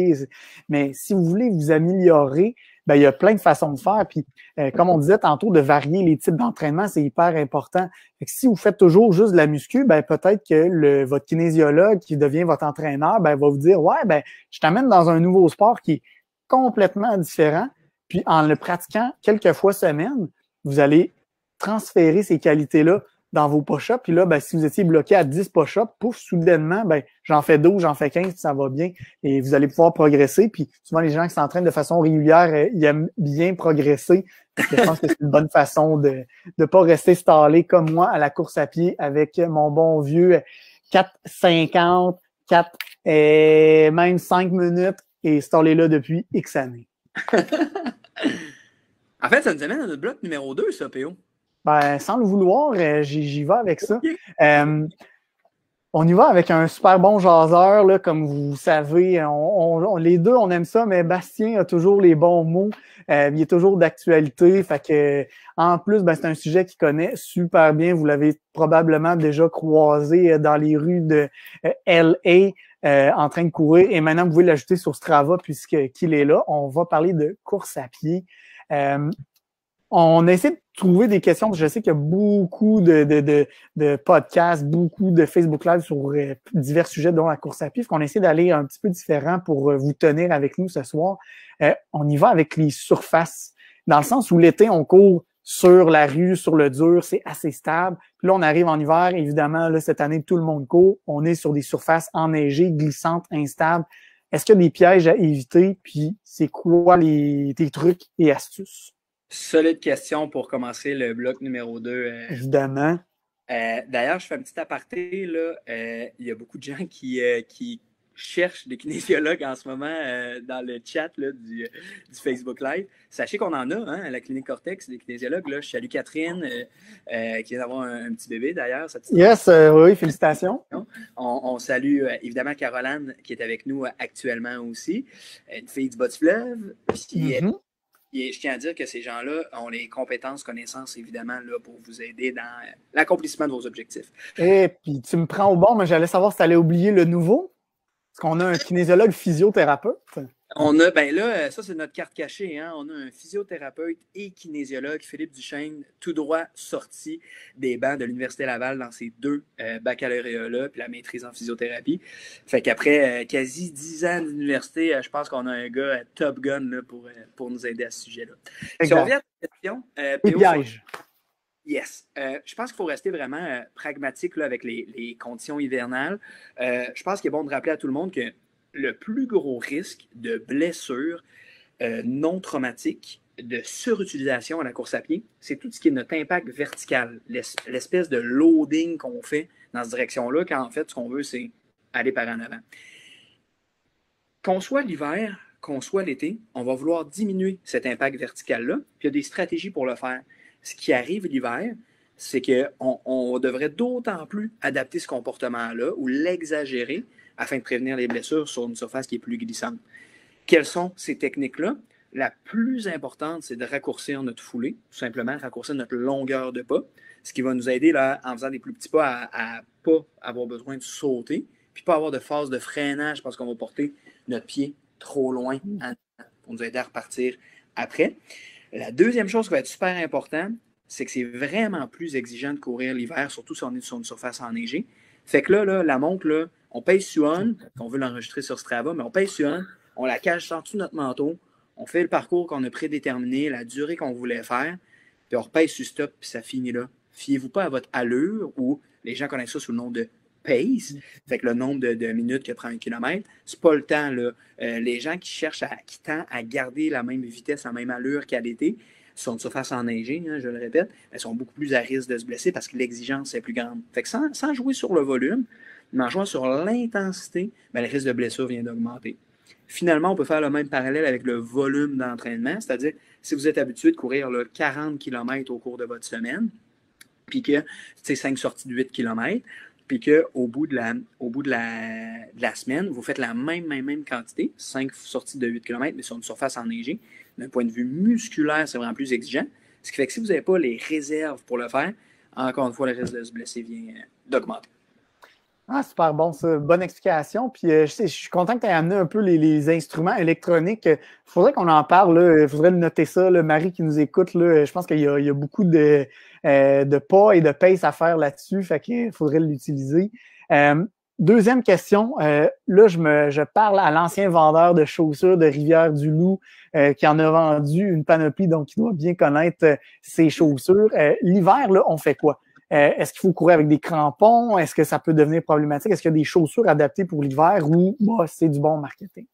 Mais si vous voulez vous améliorer, ben il y a plein de façons de faire. Puis, comme on disait tantôt, de varier les types d'entraînement, c'est hyper important. Fait que si vous faites toujours juste de la muscu, ben peut-être que votre kinésiologue qui devient votre entraîneur, ben va vous dire, ouais, ben je t'amène dans un nouveau sport qui est complètement différent. Puis en le pratiquant quelques fois semaine, vous allez transférer ces qualités-là dans vos push-ups. Puis là, ben, si vous étiez bloqué à 10 push-ups, pouf, soudainement, ben, j'en fais 12, j'en fais 15, puis ça va bien. Et vous allez pouvoir progresser. Puis souvent, les gens qui s'entraînent de façon régulière, ils aiment bien progresser. Je pense que c'est une bonne façon de ne pas rester stallé comme moi à la course à pied avec mon bon vieux 4,50, 4 et même 5 minutes et stallé là depuis X années. En fait, ça nous amène à notre bloc numéro 2, ça, PO. Ben, sans le vouloir, j'y vais avec ça. On y va avec un super bon jaseur, là, comme vous savez. Les deux, on aime ça, mais Bastien a toujours les bons mots. Il est toujours d'actualité. Fait que, en plus, ben, c'est un sujet qu'il connaît super bien. Vous l'avez probablement déjà croisé dans les rues de LA en train de courir. Et maintenant, vous pouvez l'ajouter sur Strava puisqu'il est là. On va parler de course à pied. On essaie de trouver des questions. Je sais qu'il y a beaucoup de podcasts, beaucoup de Facebook Live sur divers sujets, dont la course à pied. On essaie d'aller un petit peu différent pour vous tenir avec nous ce soir. On y va avec les surfaces. Dans le sens où l'été, on court sur la rue, sur le dur, c'est assez stable. Puis là, on arrive en hiver. Évidemment, là, cette année, tout le monde court. On est sur des surfaces enneigées, glissantes, instables. Est-ce qu'il y a des pièges à éviter? Puis, c'est quoi tes trucs et astuces? Solide question pour commencer le bloc numéro 2. Évidemment. D'ailleurs, je fais un petit aparté. Là. Il y a beaucoup de gens qui cherchent des kinésiologues en ce moment dans le chat là, du Facebook Live. Sachez qu'on en a à la clinique Cortex, des kinésiologues. Là. Je salue Catherine, qui vient d'avoir un petit bébé d'ailleurs. Yes, oui, félicitations. On salue évidemment Caroline, qui est avec nous actuellement aussi, une fille du Bas-du-Fleuve. Puis, et je tiens à dire que ces gens-là ont les compétences, connaissances, évidemment, là, pour vous aider dans l'accomplissement de vos objectifs. Et puis, tu me prends au bord, mais j'allais savoir si tu allais oublier le nouveau. Parce qu'on a un kinésiologue physiothérapeute. On a, ben là, ça, c'est notre carte cachée. Hein? On a un physiothérapeute et kinésiologue, Philippe Duchesne, tout droit sorti des bancs de l'Université Laval dans ses 2 baccalauréats-là, puis la maîtrise en physiothérapie. Fait qu'après quasi 10 ans d'université, je pense qu'on a un gars Top Gun là, pour nous aider à ce sujet-là. Exact. Si on revient à la question... les pièges. Yes. Je pense qu'il faut rester vraiment pragmatique là, avec les conditions hivernales. Je pense qu'il est bon de rappeler à tout le monde que le plus gros risque de blessure non traumatique, de surutilisation à la course à pied, c'est tout ce qui est notre impact vertical, l'espèce de loading qu'on fait dans cette direction-là, quand en fait, ce qu'on veut, c'est aller par en avant. Qu'on soit l'hiver, qu'on soit l'été, on va vouloir diminuer cet impact vertical-là, puis il y a des stratégies pour le faire. Ce qui arrive l'hiver, c'est qu'on devrait d'autant plus adapter ce comportement-là ou l'exagérer afin de prévenir les blessures sur une surface qui est plus glissante. Quelles sont ces techniques-là? La plus importante, c'est de raccourcir notre foulée, tout simplement raccourcir notre longueur de pas, ce qui va nous aider là, en faisant des plus petits pas à ne pas avoir besoin de sauter, puis pas avoir de phase de freinage parce qu'on va porter notre pied trop loin pour nous aider à repartir après. La deuxième chose qui va être super importante, c'est que c'est vraiment plus exigeant de courir l'hiver, surtout si on est sur une surface enneigée. Fait que là la montre, là, on pèse sur on, on veut l'enregistrer sur Strava, mais on pèse sur on la cache en dessous de notre manteau, on fait le parcours qu'on a prédéterminé, la durée qu'on voulait faire, puis on repèse sur stop, puis ça finit là. Fiez-vous pas à votre allure, ou les gens connaissent ça sous le nom de pace, fait que le nombre de minutes que prend 1 kilomètre, c'est pas le temps, là. Les gens qui tendent à garder la même vitesse, la même allure qu'à l'été, sur une surface enneigée, hein, je le répète, elles sont beaucoup plus à risque de se blesser parce que l'exigence est plus grande. Fait que sans jouer sur le volume, mais en jouant sur l'intensité, le risque de blessure vient d'augmenter. Finalement, on peut faire le même parallèle avec le volume d'entraînement, c'est-à-dire si vous êtes habitué de courir là, 40 km au cours de votre semaine, puis que c'est 5 sorties de 8 km, puis qu'au bout de la semaine, vous faites la même quantité, 5 sorties de 8 km, mais sur une surface enneigée. D'un point de vue musculaire, c'est vraiment plus exigeant. Ce qui fait que si vous n'avez pas les réserves pour le faire, encore une fois, le risque de se blesser vient d'augmenter. Ah, super bon, ça. Bonne explication. Puis je suis content que tu aies amené un peu les instruments électroniques. Il faudrait qu'on en parle. Il faudrait noter ça. Là. Marie qui nous écoute, là, je pense qu'il y a beaucoup de pas et de pace à faire là-dessus. Fait qu'il faudrait l'utiliser. Deuxième question. Là, je parle à l'ancien vendeur de chaussures de Rivière-du-Loup qui en a vendu une panoplie, donc il doit bien connaître ses chaussures. L'hiver, là, on fait quoi? Est-ce qu'il faut courir avec des crampons? Est-ce que ça peut devenir problématique? Est-ce qu'il y a des chaussures adaptées pour l'hiver ou c'est du bon marketing?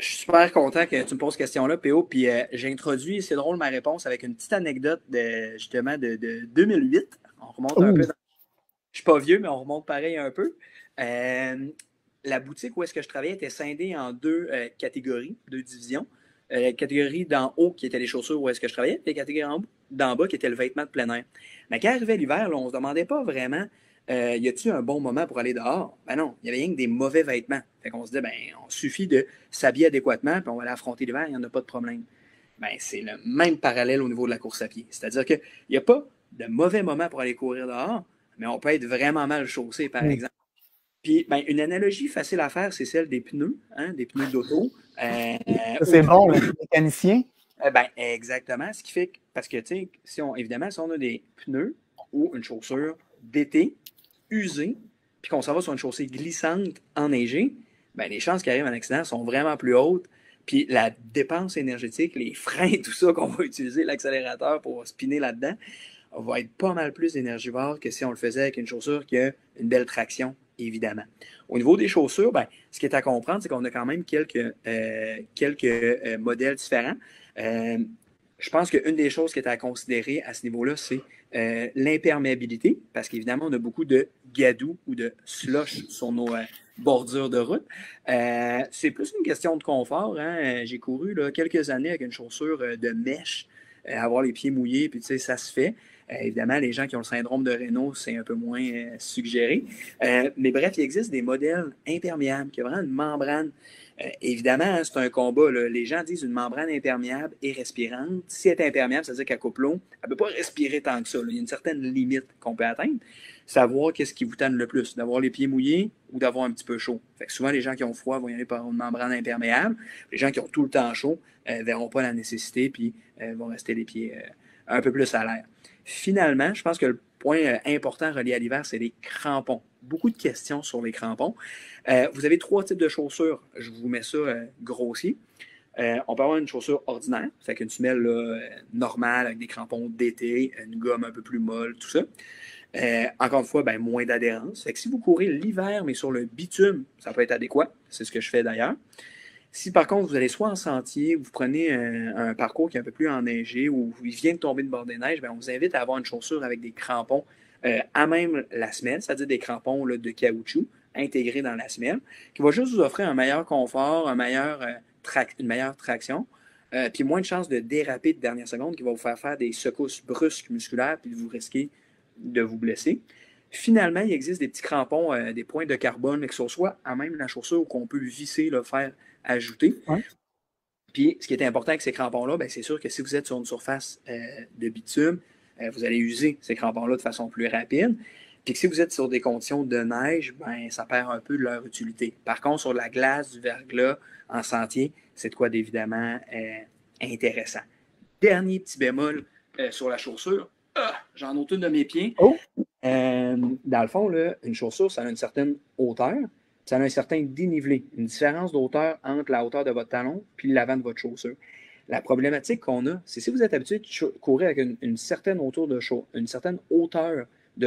Je suis super content que tu me poses cette question-là, PO. Puis j'ai introduit, c'est drôle, ma réponse avec une petite anecdote justement de 2008. On remonte un peu. Je suis pas vieux, mais on remonte pareil un peu. La boutique où est-ce que je travaillais était scindée en deux catégories, deux divisions. La catégorie d'en haut qui était les chaussures où est-ce que je travaillais, et la catégorie d'en bas qui était le vêtement de plein air. Mais quand arrivait l'hiver, là, on ne se demandait pas vraiment y a-t-il un bon moment pour aller dehors? Ben non, il y avait rien que des mauvais vêtements. Fait qu'on se dit, on suffit de s'habiller adéquatement, puis on va aller affronter l'hiver, il n'y en a pas de problème. C'est le même parallèle au niveau de la course à pied. C'est-à-dire qu'il n'y a pas de mauvais moment pour aller courir dehors, mais on peut être vraiment mal chaussé, par exemple. Puis, une analogie facile à faire, c'est celle des pneus, des pneus d'auto. C'est bon, le mécanicien. Exactement. Ce qui fait que, parce que, tu sais, évidemment, si on a des pneus ou une chaussure d'été usée, puis qu'on s'en va sur une chaussée glissante, enneigée, les chances qu'il arrive un accident sont vraiment plus hautes. Puis la dépense énergétique, les freins, tout ça qu'on va utiliser, l'accélérateur pour spinner là-dedans, va être pas mal plus énergivore que si on le faisait avec une chaussure qui a une belle traction, évidemment. Au niveau des chaussures, ce qui est à comprendre, c'est qu'on a quand même quelques modèles différents. Je pense qu'une des choses qui est à considérer à ce niveau-là, c'est l'imperméabilité, parce qu'évidemment, on a beaucoup de gadou ou de slush sur nos bordures de route. C'est plus une question de confort. J'ai couru là, quelques années avec une chaussure de mèche, avoir les pieds mouillés, puis tu sais, ça se fait. Évidemment, les gens qui ont le syndrome de Raynaud, c'est un peu moins suggéré. Mais bref, il existe des modèles imperméables qui ont vraiment une membrane. Évidemment, c'est un combat. Là. Les gens disent une membrane imperméable et respirante. Si elle est imperméable, ça veut dire qu'elle coupe l'eau. Elle ne peut pas respirer tant que ça. Là. Il y a une certaine limite qu'on peut atteindre. Savoir qu'est-ce qui vous tente le plus, d'avoir les pieds mouillés ou d'avoir un petit peu chaud. Fait que souvent, les gens qui ont froid vont y aller par une membrane imperméable. Les gens qui ont tout le temps chaud ne verront pas la nécessité puis vont rester les pieds un peu plus à l'air. Finalement, je pense que le point important relié à l'hiver, c'est les crampons. Beaucoup de questions sur les crampons. Vous avez 3 types de chaussures. Je vous mets ça grossier. On peut avoir une chaussure ordinaire, c'est une semelle là, normale avec des crampons d'été, une gomme un peu plus molle, tout ça. Encore une fois, moins d'adhérence. Fait que si vous courez l'hiver, mais sur le bitume, ça peut être adéquat. C'est ce que je fais d'ailleurs. Si par contre, vous allez soit en sentier, ou vous prenez un parcours qui est un peu plus enneigé, ou il vient de tomber de bord des neiges, on vous invite à avoir une chaussure avec des crampons à même la semelle, c'est-à-dire des crampons là, de caoutchouc intégrés dans la semelle, qui va juste vous offrir un meilleur confort, une meilleure traction, puis moins de chances de déraper de dernière seconde, qui va vous faire des secousses brusques musculaires, puis vous risquez de vous blesser. Finalement, il existe des petits crampons, des points de carbone, que ce soit à même la chaussure qu'on peut visser, là, faire ajouter. Ouais. Puis, ce qui est important avec ces crampons-là, c'est sûr que si vous êtes sur une surface de bitume, vous allez user ces crampons-là de façon plus rapide. Puis que si vous êtes sur des conditions de neige, ça perd un peu de leur utilité. Par contre, sur la glace, du verglas, en sentier, c'est de quoi d'évidemment intéressant. Dernier petit bémol sur la chaussure. J'en ôte une de mes pieds. Oh. Dans le fond, là, une chaussure, ça a une certaine hauteur. Ça a un certain dénivelé, une différence d'auteur entre la hauteur de votre talon puis l'avant de votre chaussure. La problématique qu'on a, c'est si vous êtes habitué de courir avec une certaine hauteur de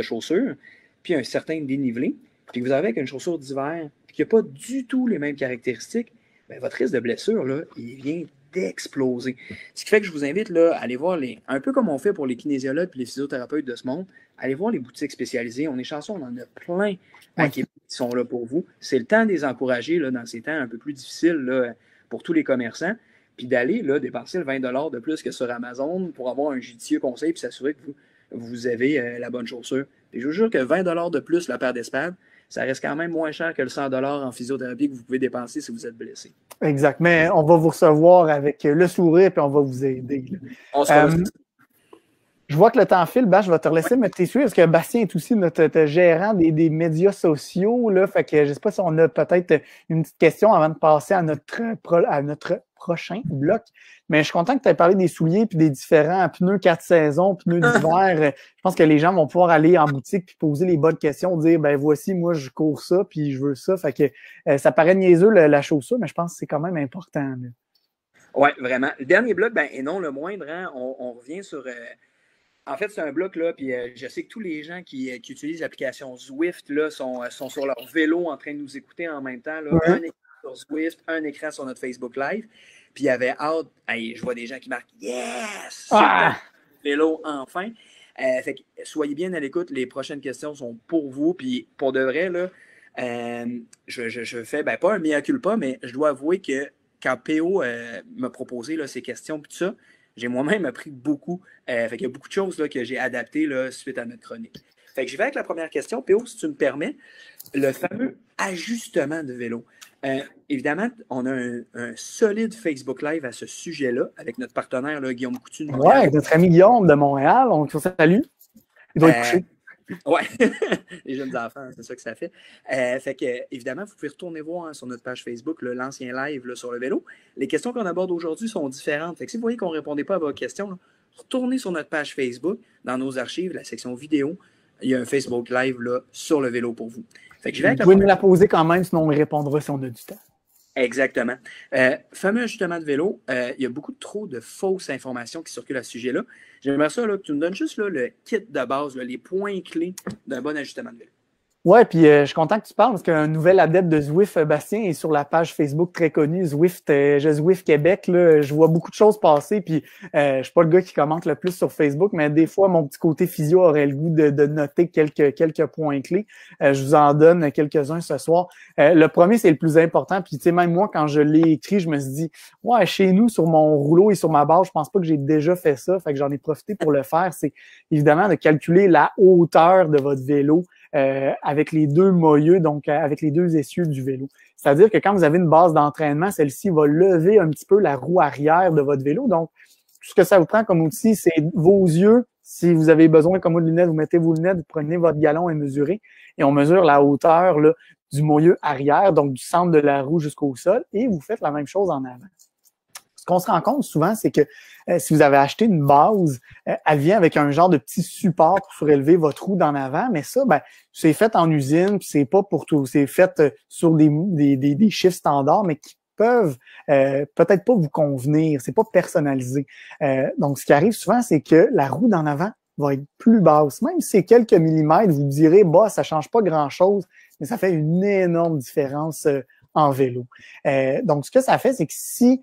chaussure, puis un certain dénivelé, puis que vous arrivez avec une chaussure d'hiver, puis qu'il n'y a pas du tout les mêmes caractéristiques, votre risque de blessure, là, il vient d'exploser. Ce qui fait que je vous invite là, à aller voir un peu comme on fait pour les kinésiologues et les physiothérapeutes de ce monde, allez voir les boutiques spécialisées. On est chanceux, on en a plein à Québec qui sont là pour vous. C'est le temps de les encourager là, dans ces temps un peu plus difficiles là, pour tous les commerçants, puis d'aller là, dépenser le 20 $ de plus que sur Amazon pour avoir un judicieux conseil puis s'assurer que vous avez la bonne chaussure. Et je vous jure que 20 $ de plus la paire d'espades, ça reste quand même moins cher que le 100 $ en physiothérapie que vous pouvez dépenser si vous êtes blessé. Exact. Mais on va vous recevoir avec le sourire et on va vous aider. On sera je vois que le temps file. Je vais te laisser mettre tes sujets parce que Bastien est aussi notre gérant des médias sociaux. Là, fait que je ne sais pas si on a peut-être une petite question avant de passer à notre prochain bloc. Mais je suis content que tu aies parlé des souliers puis des différents pneus 4 saisons, pneus d'hiver. Je pense que les gens vont pouvoir aller en boutique puis poser les bonnes questions, dire ben voici, moi je cours ça puis je veux ça. Fait que ça paraît niaiseux la chaussure, mais je pense que c'est quand même important. Oui, vraiment. Le dernier bloc, et non le moindre, hein, on revient sur. En fait, c'est un bloc, là, puis je sais que tous les gens qui utilisent l'application Zwift là, sont sur leur vélo en train de nous écouter en même temps. Là. Ouais. Un écran sur Zwift, un écran sur notre Facebook Live. Puis il y avait hâte. Je vois des gens qui marquent Yes! Vélo, enfin! Fait que soyez bien à l'écoute. Les prochaines questions sont pour vous. Puis pour de vrai, là, je fais pas un mea culpa, mais je dois avouer que quand PO m'a proposé là, ces questions puis tout ça, j'ai moi-même appris beaucoup. Fait qu'il y a beaucoup de choses là, que j'ai adaptées là, suite à notre chronique. Fait que je vais avec la première question. PO, si tu me permets, le fameux ajustement de vélo. Évidemment, on a un solide Facebook Live à ce sujet-là avec notre partenaire là, Guillaume Coutu. Oui, avec notre ami Guillaume de Montréal. On se salue. Il doit être couché. Oui, les jeunes enfants, c'est ça que ça fait. Fait que, évidemment, vous pouvez retourner voir sur notre page Facebook l'ancien live là, sur le vélo. Les questions qu'on aborde aujourd'hui sont différentes. Fait que si vous voyez qu'on ne répondait pas à vos questions, là, retournez sur notre page Facebook, dans nos archives, la section vidéo. Il y a un Facebook Live là, sur le vélo pour vous. Fait que je vais vous pouvez nous la poser quand même, sinon on répondra si on a du temps. Exactement. Fameux ajustement de vélo, il y a beaucoup trop de fausses informations qui circulent à ce sujet-là. J'aimerais ça là, que tu nous donnes juste là, le kit de base, là, les points clés d'un bon ajustement de vélo. Oui, puis je suis content que tu parles parce qu'un nouvel adepte de Zwift, Bastien, est sur la page Facebook très connue, Zwift Québec. Là, je vois beaucoup de choses passer, puis je suis pas le gars qui commente le plus sur Facebook, mais des fois, mon petit côté physio aurait le goût de noter quelques points clés. Je vous en donne quelques-uns ce soir. Le premier, c'est le plus important, puis tu sais, même moi, quand je l'ai écrit, je me suis dit, ouais, chez nous, sur mon rouleau et sur ma barre, je pense pas que j'ai déjà fait ça, fait que j'en ai profité pour le faire. C'est évidemment de calculer la hauteur de votre vélo avec les deux moyeux, donc avec les deux essieux du vélo. C'est-à-dire que quand vous avez une base d'entraînement, celle-ci va lever un petit peu la roue arrière de votre vélo. Donc, tout ce que ça vous prend comme outil, c'est vos yeux. Si vous avez besoin comme de lunettes, vous mettez vos lunettes, vous prenez votre galon et mesurez. Et on mesure la hauteur là, du moyeu arrière, donc du centre de la roue jusqu'au sol, et vous faites la même chose en avant. Ce qu'on se rend compte souvent, c'est que si vous avez acheté une base, elle vient avec un genre de petit support pour surélever votre roue d'en avant, mais ça, c'est fait en usine, puis c'est pas pour tout, c'est fait sur des chiffres standards, mais qui peuvent peut-être pas vous convenir, c'est pas personnalisé. Donc, ce qui arrive souvent, c'est que la roue d'en avant va être plus basse. Même si c'est quelques millimètres, vous direz, ça change pas grand-chose, mais ça fait une énorme différence en vélo. Donc, ce que ça fait, c'est que si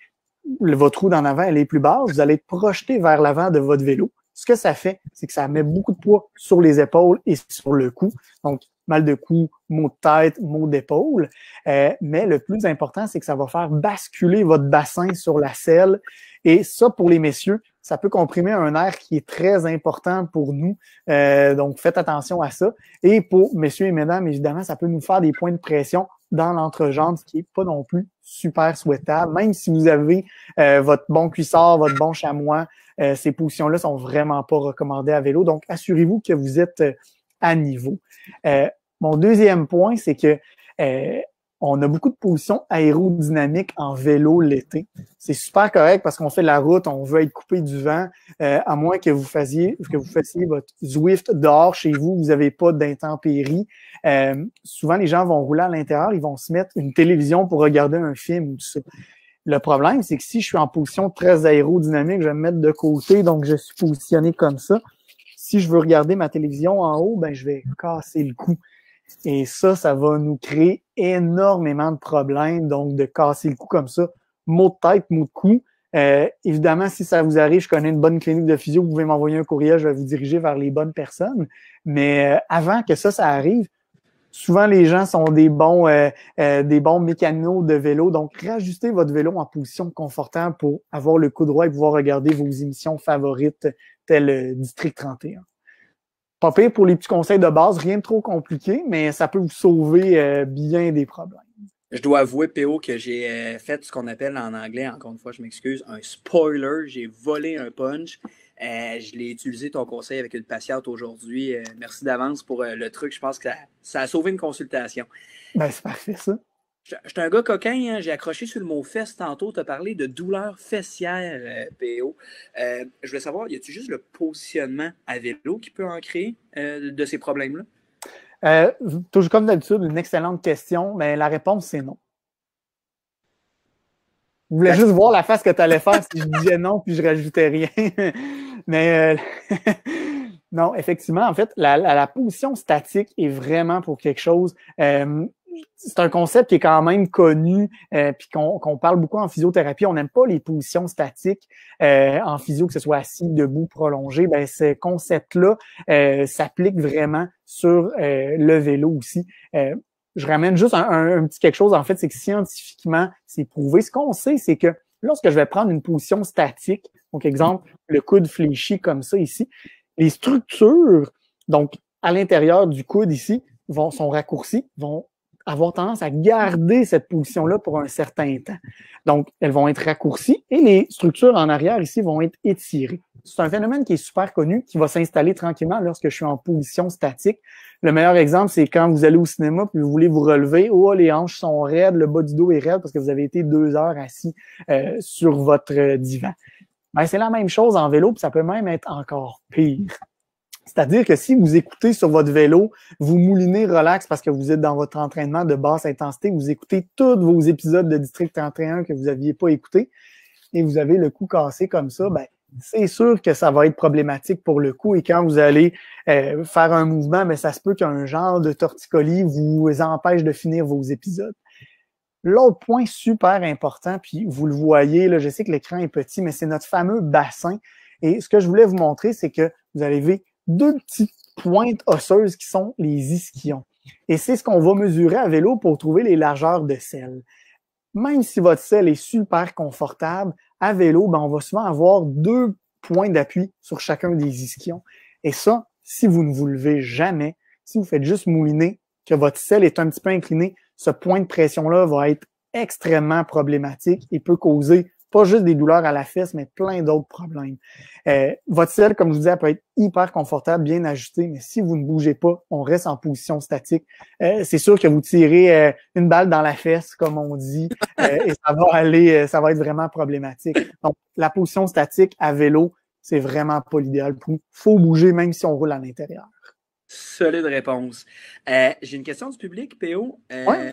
votre roue d'en avant, elle est plus basse, vous allez être projeté vers l'avant de votre vélo. Ce que ça fait, c'est que ça met beaucoup de poids sur les épaules et sur le cou. Donc, mal de cou, maux de tête, maux d'épaule. Mais le plus important, c'est que ça va faire basculer votre bassin sur la selle. Et ça, pour les messieurs, ça peut comprimer un air qui est très important pour nous. Donc, faites attention à ça. Et pour messieurs et mesdames, évidemment, ça peut nous faire des points de pression dans l'entrejambe, ce qui n'est pas non plus super souhaitable. Même si vous avez votre bon cuissard, votre bon chamois, ces positions-là sont vraiment pas recommandées à vélo. Donc, assurez-vous que vous êtes à niveau. Mon deuxième point, c'est que on a beaucoup de positions aérodynamiques en vélo l'été. C'est super correct parce qu'on fait la route, on veut être coupé du vent, à moins que vous fassiez votre Zwift dehors chez vous, vous n'avez pas d'intempéries. Souvent, les gens vont rouler à l'intérieur, ils vont se mettre une télévision pour regarder un film ou tout ça. Le problème, c'est que si je suis en position très aérodynamique, je vais me mettre de côté, donc je suis positionné comme ça. Si je veux regarder ma télévision en haut, je vais casser le cou. Et ça va nous créer énormément de problèmes, donc de casser le cou comme ça. Maux de tête, maux de cou, Évidemment, si ça vous arrive, je connais une bonne clinique de physio, vous pouvez m'envoyer un courriel, je vais vous diriger vers les bonnes personnes. Mais avant que ça arrive, souvent les gens sont des bons mécanos de vélo. Donc, réajustez votre vélo en position confortable pour avoir le coup droit et pouvoir regarder vos émissions favorites, telles District 31. Pas pire pour les petits conseils de base, rien de trop compliqué, mais ça peut vous sauver bien des problèmes. Je dois avouer, PO, que j'ai fait ce qu'on appelle en anglais, encore une fois, je m'excuse, un spoiler. J'ai volé un punch. Je l'ai utilisé, ton conseil, avec une patiente aujourd'hui. Merci d'avance pour le truc. Je pense que ça a sauvé une consultation. Ben, c'est parfait, ça. Je suis un gars coquin, hein? J'ai accroché sur le mot fesse tantôt. Tu as parlé de douleur fessière, PO. Je voulais savoir, y a-tu juste le positionnement à vélo qui peut en créer de ces problèmes-là? Toujours comme d'habitude, une excellente question, mais la réponse, c'est non. Je voulais juste voir la face que tu allais faire si je disais non puis je rajoutais rien. Mais non, effectivement, en fait, la position statique est vraiment pour quelque chose. C'est un concept qui est quand même connu, puis qu'on parle beaucoup en physiothérapie. On n'aime pas les positions statiques en physio, que ce soit assis, debout, prolongé. Ben, ce concept-là s'applique vraiment sur le vélo aussi. Je ramène juste un petit quelque chose, en fait, c'est que scientifiquement, c'est prouvé. Ce qu'on sait, c'est que lorsque je vais prendre une position statique, donc exemple, le coude fléchi comme ça ici, les structures, donc à l'intérieur du coude ici, sont raccourcies, vont avoir tendance à garder cette position-là pour un certain temps. Donc, elles vont être raccourcies et les structures en arrière ici vont être étirées. C'est un phénomène qui est super connu, qui va s'installer tranquillement lorsque je suis en position statique. Le meilleur exemple, c'est quand vous allez au cinéma puis vous voulez vous relever. Oh, les hanches sont raides, le bas du dos est raide parce que vous avez été 2 heures assis sur votre divan. Ben, c'est la même chose en vélo, puis ça peut même être encore pire. C'est-à-dire que si vous écoutez sur votre vélo, vous moulinez relax parce que vous êtes dans votre entraînement de basse intensité, vous écoutez tous vos épisodes de District 31 que vous n'aviez pas écoutés et vous avez le cou cassé comme ça, ben, c'est sûr que ça va être problématique pour le cou. Et quand vous allez faire un mouvement, ben, ça se peut qu'un genre de torticolis vous empêche de finir vos épisodes. L'autre point super important, puis vous le voyez, là, je sais que l'écran est petit, mais c'est notre fameux bassin. Et ce que je voulais vous montrer, c'est que vous avez 2 petites pointes osseuses qui sont les ischions. Et c'est ce qu'on va mesurer à vélo pour trouver les largeurs de selle. Même si votre selle est super confortable, à vélo, ben, on va souvent avoir 2 points d'appui sur chacun des ischions. Et ça, si vous ne vous levez jamais, si vous faites juste mouliner, que votre selle est un petit peu inclinée, ce point de pression-là va être extrêmement problématique et peut causer pas juste des douleurs à la fesse, mais plein d'autres problèmes. Votre selle, comme je vous disais, elle peut être hyper confortable, bien ajustée, mais si vous ne bougez pas, on reste en position statique. C'est sûr que vous tirez une balle dans la fesse, comme on dit, et ça va être vraiment problématique. Donc, la position statique à vélo, c'est vraiment pas l'idéal. Il faut bouger même si on roule à l'intérieur. Solide réponse. J'ai une question du public, PO. Ouais.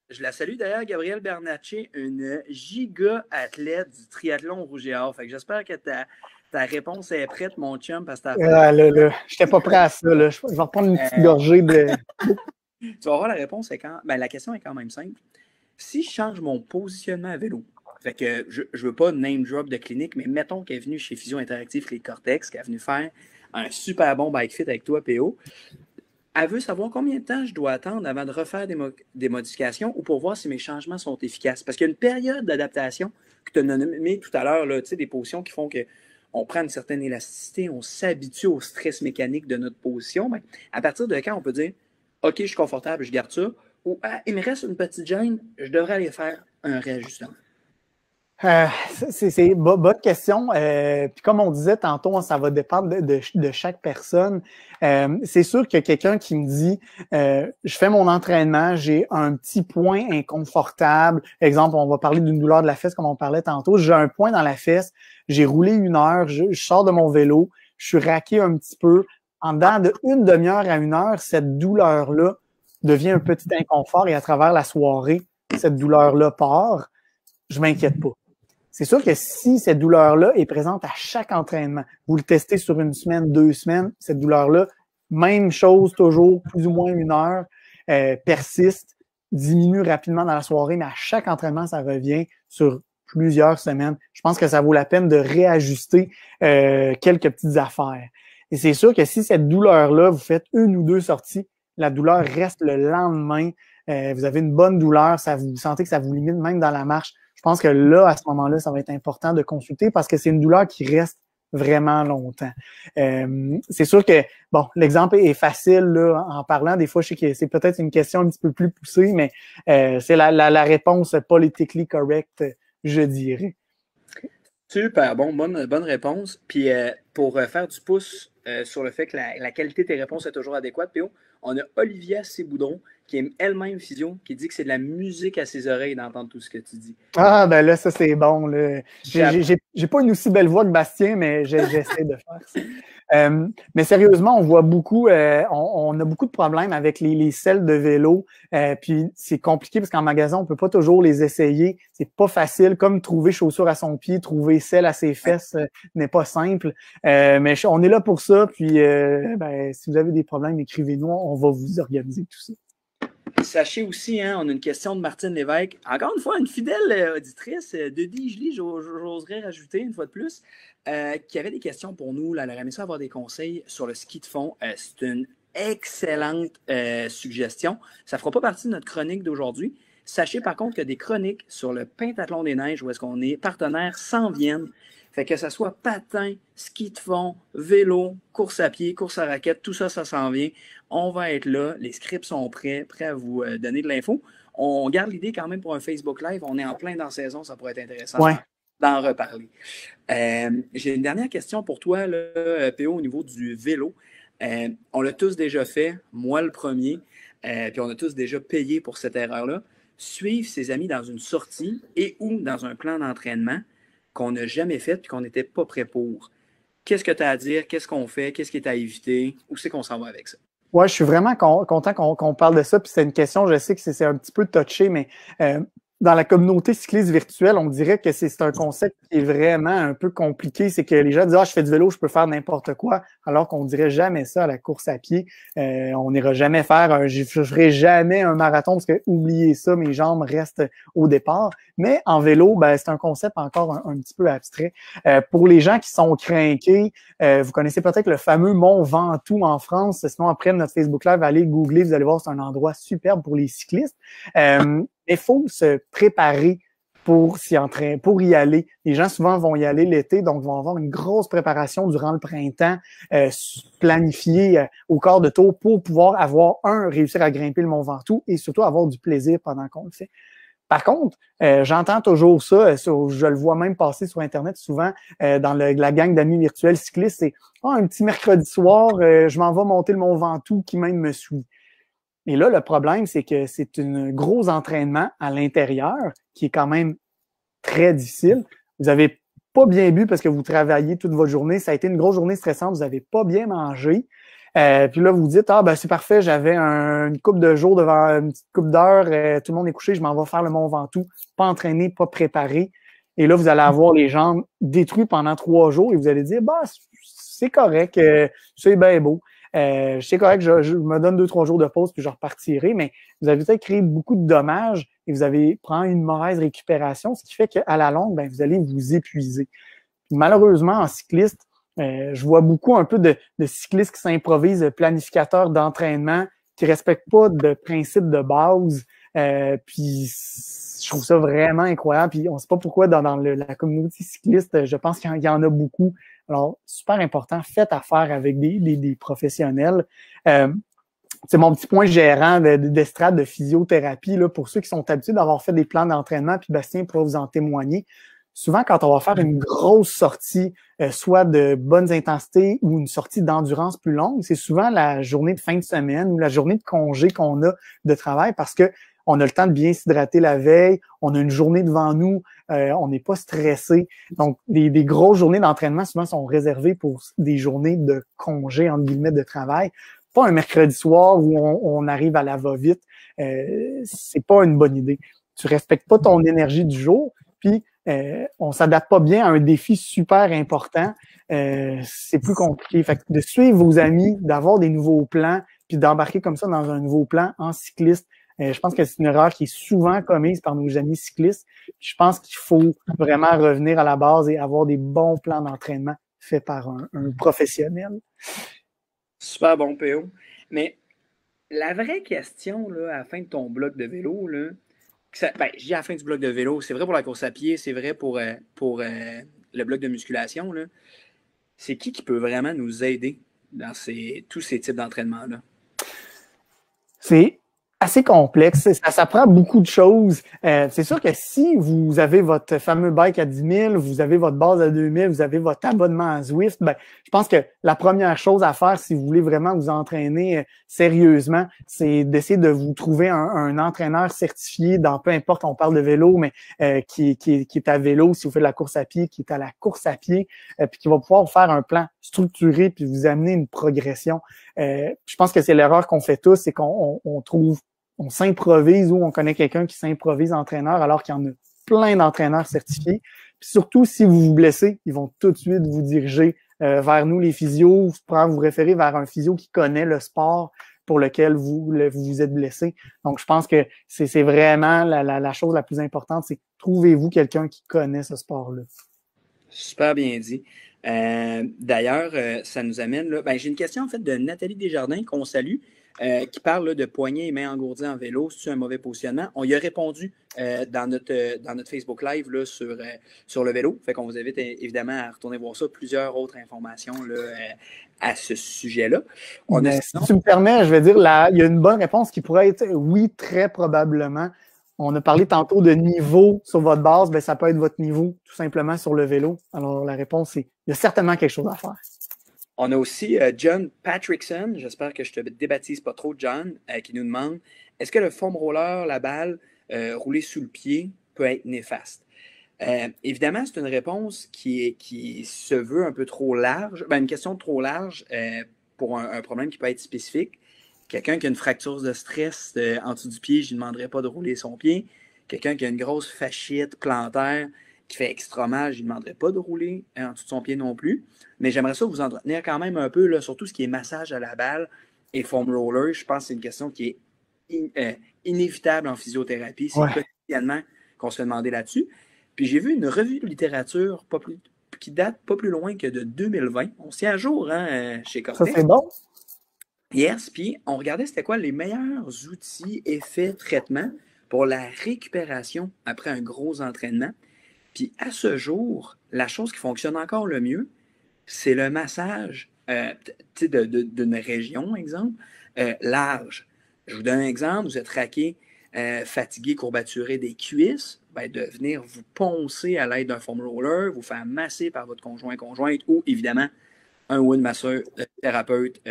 Je la salue d'ailleurs, Gabrielle Bernatchez, une giga athlète du triathlon rouge et or. Fait que j'espère que ta réponse est prête, mon chum, parce que je n'étais pas prêt à ça. Là. Je vais reprendre une petite gorgée de... Tu vas voir, la réponse est la question est quand même simple. Si je change mon positionnement à vélo, fait que je veux pas name drop de clinique, mais mettons qu'elle est venue chez Physio Interactif Les Cortex, qu'elle est venue faire un super bon bike fit avec toi, PO. Elle veut savoir combien de temps je dois attendre avant de refaire des modifications ou pour voir si mes changements sont efficaces. Parce qu'il y a une période d'adaptation que tu as nommé tout à l'heure, des positions qui font qu'on prend une certaine élasticité, on s'habitue au stress mécanique de notre position. Ben, à partir de quand on peut dire « OK, je suis confortable, je garde ça » ou « il me reste une petite gêne, je devrais aller faire un réajustement ». C'est bonne question. Puis comme on disait tantôt, ça va dépendre de chaque personne. C'est sûr que quelqu'un qui me dit je fais mon entraînement, j'ai un petit point inconfortable. Exemple, on va parler d'une douleur de la fesse comme on parlait tantôt. J'ai un point dans la fesse, j'ai roulé 1 heure, je sors de mon vélo, je suis raqué un petit peu. En dedans de 1 demi-heure à 1 heure, cette douleur-là devient un petit inconfort et à travers la soirée, cette douleur-là part. Je m'inquiète pas. C'est sûr que si cette douleur-là est présente à chaque entraînement, vous le testez sur 1 semaine, 2 semaines, cette douleur-là, même chose toujours, plus ou moins 1 heure, persiste, diminue rapidement dans la soirée, mais à chaque entraînement, ça revient sur plusieurs semaines, je pense que ça vaut la peine de réajuster quelques petites affaires. Et c'est sûr que si cette douleur-là, vous faites une ou deux sorties, la douleur reste le lendemain, vous avez une bonne douleur, vous sentez que ça vous limite même dans la marche, je pense que là, à ce moment-là, ça va être important de consulter parce que c'est une douleur qui reste vraiment longtemps. C'est sûr que, bon, l'exemple est facile là, en parlant. Des fois, je sais que c'est peut-être une question un petit peu plus poussée, mais c'est la réponse politically correct, je dirais. Super, bonne réponse. Puis pour faire du pouce sur le fait que la qualité de tes réponses est toujours adéquate, PO, on a Olivia Séboudron, qui est elle-même physio, qui dit que c'est de la musique à ses oreilles d'entendre tout ce que tu dis. Ah, ben là, ça, c'est bon. J'ai pas une aussi belle voix que Bastien, mais j'essaie de faire ça. Mais sérieusement, on voit beaucoup, on a beaucoup de problèmes avec les selles de vélo. Puis c'est compliqué parce qu'en magasin, on peut pas toujours les essayer. C'est pas facile. Comme trouver chaussures à son pied, trouver selle à ses fesses n'est pas simple. Mais on est là pour ça. Puis ben, si vous avez des problèmes, écrivez-nous. On va vous organiser tout ça. Sachez aussi, hein, on a une question de Martine Lévesque. Encore une fois, une fidèle auditrice de Digely, j'oserais rajouter une fois de plus, qui avait des questions pour nous. Là, elle aurait aimé ça avoir des conseils sur le ski de fond. C'est une excellente suggestion. Ça ne fera pas partie de notre chronique d'aujourd'hui. Sachez par contre que des chroniques sur le pentathlon des neiges, où est-ce qu'on est partenaire, s'en viennent. Fait que ça soit patin, ski de fond, vélo, course à pied, course à raquette, tout ça, ça s'en vient. On va être là. Les scripts sont prêts à vous donner de l'info. On garde l'idée quand même pour un Facebook Live. On est en plein dans la saison. Ça pourrait être intéressant d'en reparler. J'ai une dernière question pour toi, là, PO, au niveau du vélo. On l'a tous déjà fait, moi le premier, puis on a tous déjà payé pour cette erreur-là. Suivre ses amis dans une sortie et ou dans un plan d'entraînement qu'on n'a jamais fait et qu'on n'était pas prêt pour. Qu'est-ce que tu as à dire? Qu'est-ce qu'on fait? Qu'est-ce qui est à éviter? Où c'est qu'on s'en va avec ça? Ouais, je suis vraiment content qu'on parle de ça. Puis c'est une question, je sais que c'est un petit peu touché, mais dans la communauté cycliste virtuelle, on dirait que c'est un concept qui est vraiment un peu compliqué. C'est que les gens disent « Ah, je fais du vélo, je peux faire n'importe quoi », alors qu'on dirait jamais ça à la course à pied. On n'ira jamais faire je ferai jamais un marathon parce que oubliez ça, mes jambes restent au départ. Mais en vélo, ben, c'est un concept encore un petit peu abstrait. Pour les gens qui sont crinqués, vous connaissez peut-être le fameux Mont Ventoux en France. Sinon, après notre Facebook Live, allez googler, vous allez voir, c'est un endroit superbe pour les cyclistes. Il faut se préparer pour y aller. Les gens souvent vont y aller l'été, donc vont avoir une grosse préparation durant le printemps, planifiée au quart de tour pour pouvoir réussir à grimper le Mont Ventoux et surtout avoir du plaisir pendant qu'on le fait. Par contre, j'entends toujours ça, je le vois même passer sur Internet souvent dans la gang d'amis virtuels cyclistes, c'est un petit mercredi soir, je m'en vais monter le Mont Ventoux qui même me suit. Et là, le problème, c'est que c'est un gros entraînement à l'intérieur qui est quand même très difficile. Vous avez pas bien bu parce que vous travaillez toute votre journée. Ça a été une grosse journée stressante. Vous avez pas bien mangé. Puis là, vous dites, ben c'est parfait, j'avais une couple de jours devant une petite couple d'heures. Tout le monde est couché, je m'en vais faire le Mont Ventoux. Pas entraîné, pas préparé. Et là, vous allez avoir les jambes détruites pendant 3 jours et vous allez dire, c'est correct, c'est bien beau. C'est correct, je me donne 2-3 jours de pause puis je repartirai, mais vous avez peut-être créé beaucoup de dommages et vous avez pris une mauvaise récupération, ce qui fait qu'à la longue, ben, vous allez vous épuiser. Puis, malheureusement, en cycliste, je vois beaucoup un peu de cyclistes qui s'improvisent planificateurs d'entraînement, qui respectent pas de principes de base. Puis je trouve ça vraiment incroyable. Puis on ne sait pas pourquoi dans la communauté cycliste, je pense qu'il y en a beaucoup. Alors, super important, faites affaire avec des professionnels. C'est mon petit point gérant d'estrade de physiothérapie là, pour ceux qui sont habitués d'avoir fait des plans d'entraînement, puis Bastien pourra vous en témoigner. Souvent, quand on va faire une grosse sortie, soit de bonnes intensités ou une sortie d'endurance plus longue, c'est souvent la journée de fin de semaine ou la journée de congé qu'on a de travail parce que on a le temps de bien s'hydrater la veille, on a une journée devant nous, on n'est pas stressé. Donc, des grosses journées d'entraînement souvent sont réservées pour des journées de congé, entre guillemets, de travail. Pas un mercredi soir où on arrive à la va-vite. C'est pas une bonne idée. Tu respectes pas ton énergie du jour, puis on s'adapte pas bien à un défi super important. C'est plus compliqué. Fait que de suivre vos amis, d'avoir des nouveaux plans, puis d'embarquer comme ça dans un nouveau plan en cycliste, Je pense que c'est une erreur qui est souvent commise par nos amis cyclistes. Je pense qu'il faut vraiment revenir à la base et avoir des bons plans d'entraînement faits par un professionnel. Super bon, PO. Mais la vraie question, là, à la fin de ton bloc de vélo, là, je dis à la fin du bloc de vélo, c'est vrai pour la course à pied, c'est vrai pour le bloc de musculation, là. C'est qui peut vraiment nous aider dans tous ces types d'entraînement-là? C'est assez complexe. Ça prend beaucoup de choses. C'est sûr que si vous avez votre fameux bike à 10 000, vous avez votre base à 2 000, vous avez votre abonnement à Zwift, ben, je pense que la première chose à faire si vous voulez vraiment vous entraîner sérieusement, c'est d'essayer de vous trouver un entraîneur certifié dans peu importe, on parle de vélo, mais qui est à vélo, si vous faites de la course à pied, qui est à la course à pied, puis qui va pouvoir vous faire un plan structuré puis vous amener une progression. Je pense que c'est l'erreur qu'on fait tous, c'est qu'on on s'improvise ou on connaît quelqu'un qui s'improvise entraîneur alors qu'il y en a plein d'entraîneurs certifiés. Puis surtout, si vous vous blessez, ils vont tout de suite vous diriger vers nous, les physios, vous référer vers un physio qui connaît le sport pour lequel vous êtes blessé. Donc, je pense que c'est vraiment la chose la plus importante, c'est trouvez-vous quelqu'un qui connaît ce sport-là. Super bien dit. D'ailleurs, ça nous amène là. J'ai une question en fait de Nathalie Desjardins qu'on salue, qui parle là, de poignets et mains engourdies en vélo. C'est un mauvais positionnement. On y a répondu dans notre Facebook Live là, sur le vélo. Fait qu'on vous invite évidemment à retourner voir ça. Plusieurs autres informations là, à ce sujet-là. Si tu me permets, je vais dire il y a une bonne réponse qui pourrait être oui, très probablement. On a parlé tantôt de niveau sur votre base, ça peut être votre niveau tout simplement sur le vélo. Alors la réponse, c'est il y a certainement quelque chose à faire. On a aussi John Patrickson, j'espère que je te débaptise pas trop, John, qui nous demande est-ce que le foam roller, la balle roulée sous le pied peut être néfaste? Évidemment, c'est une réponse qui se veut un peu trop large, une question trop large pour un problème qui peut être spécifique. Quelqu'un qui a une fracture de stress en dessous du pied, je ne lui demanderais pas de rouler son pied. Quelqu'un qui a une grosse fasciite plantaire qui fait extra mal, je ne lui demanderais pas de rouler en dessous de son pied non plus. Mais j'aimerais ça vous entretenir quand même un peu, là, sur tout ce qui est massage à la balle et foam roller. Je pense que c'est une question qui est inévitable en physiothérapie. C'est quotidiennement qu'on se fait demander là-dessus. Puis j'ai vu une revue de littérature qui date pas plus loin que de 2020. On s'y est à jour chez Cortex. Ça, c'est bon. Yes, puis on regardait c'était quoi les meilleurs outils, effets, traitements pour la récupération après un gros entraînement. Puis à ce jour, la chose qui fonctionne encore le mieux, c'est le massage d'une région, exemple, large. Je vous donne un exemple, vous êtes raqué, fatigué, courbaturé des cuisses, de venir vous poncer à l'aide d'un foam roller, vous faire masser par votre conjointe ou évidemment un ou une masseur thérapeute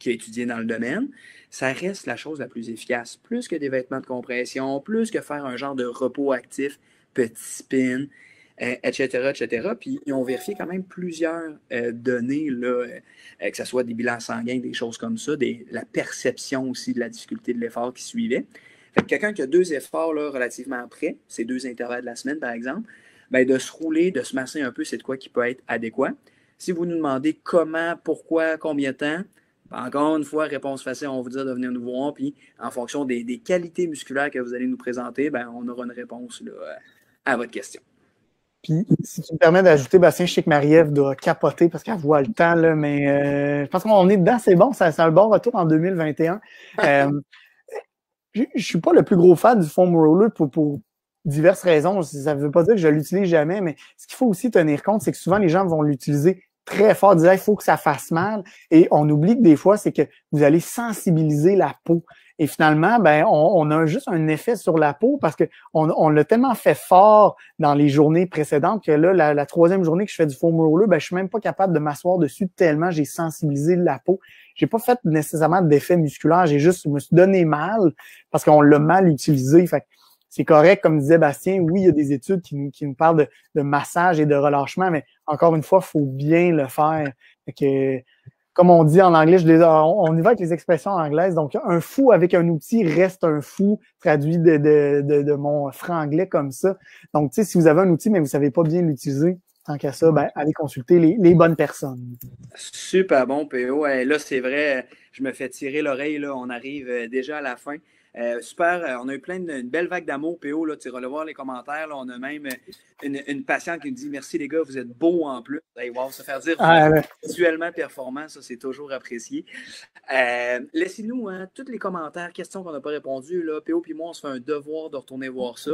qui a étudié dans le domaine, ça reste la chose la plus efficace. Plus que des vêtements de compression, plus que faire un genre de repos actif, petit spin, etc., etc. Puis ils ont vérifié quand même plusieurs données, là, que ce soit des bilans sanguins, des choses comme ça, la perception aussi de la difficulté de l'effort qui suivait. Fait que quelqu'un qui a 2 efforts là, relativement près, ces 2 intervalles de la semaine par exemple, de se rouler, de se masser un peu, c'est de quoi qui peut être adéquat. Si vous nous demandez comment, pourquoi, combien de temps, encore une fois, réponse facile, on va vous dire de venir nous voir, puis en fonction des qualités musculaires que vous allez nous présenter, on aura une réponse là, à votre question. Puis, si tu me permets d'ajouter, Bastien, je sais que Marie-Ève doit capoter parce qu'elle voit le temps, là, mais je pense qu'on est dedans, c'est bon, c'est un bon retour en 2021. Je suis pas le plus gros fan du foam roller pour diverses raisons. Ça ne veut pas dire que je l'utilise jamais, mais ce qu'il faut aussi tenir compte, c'est que souvent les gens vont l'utiliser très fort, disant il faut que ça fasse mal. Et on oublie que des fois, c'est que vous allez sensibiliser la peau. Et finalement, on a juste un effet sur la peau parce que on l'a tellement fait fort dans les journées précédentes que là, la 3e journée que je fais du foam roller, je suis même pas capable de m'asseoir dessus tellement j'ai sensibilisé la peau. J'ai pas fait nécessairement d'effet musculaire, je me suis donné mal parce qu'on l'a mal utilisé. Fait que c'est correct, comme disait Bastien, oui, il y a des études qui nous parlent de massage et de relâchement, mais encore une fois, il faut bien le faire. Fait que, comme on dit en anglais, on y va avec les expressions anglaises. Donc, un fou avec un outil reste un fou, traduit de mon franglais comme ça. Donc, tu sais, si vous avez un outil, mais vous ne savez pas bien l'utiliser, tant qu'à ça, allez consulter les bonnes personnes. Super bon, PO. Là, c'est vrai, je me fais tirer l'oreille. Là, on arrive déjà à la fin Super, on a eu une belle vague d'amour, PO. Là, tu iras le voir les commentaires. Là, on a même une patiente qui nous dit merci les gars, vous êtes beaux en plus. Hey, wow, se faire dire visuellement performant, ça c'est toujours apprécié. Laissez-nous tous les commentaires, questions qu'on n'a pas répondues. Là. PO et moi, on se fait un devoir de retourner voir ça.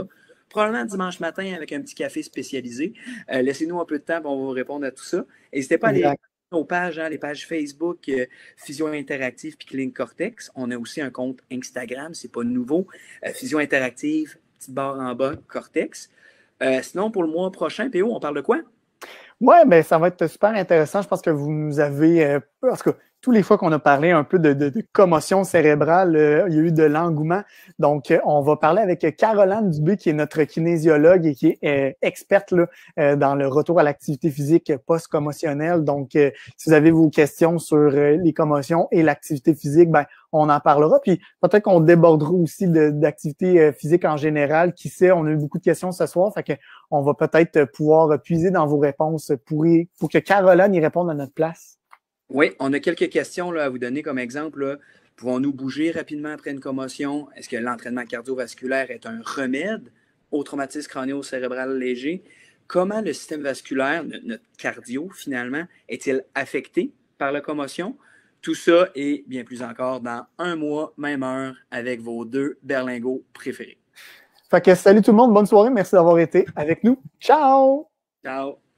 Probablement dimanche matin avec un petit café spécialisé. Laissez-nous un peu de temps et on va vous répondre à tout ça. N'hésitez pas à aller nos pages, les pages Facebook, Physio Interactive puis Clean Cortex. On a aussi un compte Instagram, c'est pas nouveau. Physio Interactive, petite barre en bas, Cortex. Sinon, pour le mois prochain, PO, on parle de quoi? Oui, ben ça va être super intéressant. Je pense que vous nous avez, parce que tous les fois qu'on a parlé un peu de commotion cérébrale, il y a eu de l'engouement. Donc, on va parler avec Caroline Dubé, qui est notre kinésiologue et qui est experte là, dans le retour à l'activité physique post-commotionnelle. Donc, si vous avez vos questions sur les commotions et l'activité physique, ben on en parlera. Puis peut-être qu'on débordera aussi d'activité physique en général. Qui sait, on a eu beaucoup de questions ce soir, fait que on va peut-être pouvoir puiser dans vos réponses pour que Caroline y réponde à notre place. Oui, on a quelques questions là, à vous donner comme exemple. Là. Pouvons-nous bouger rapidement après une commotion? Est-ce que l'entraînement cardiovasculaire est un remède au traumatisme crânio-cérébral léger? Comment le système vasculaire, notre cardio finalement, est-il affecté par la commotion? Tout ça et bien plus encore dans un mois, même heure, avec vos 2 berlingots préférés. Fait que salut tout le monde, bonne soirée, merci d'avoir été avec nous. Ciao! Ciao!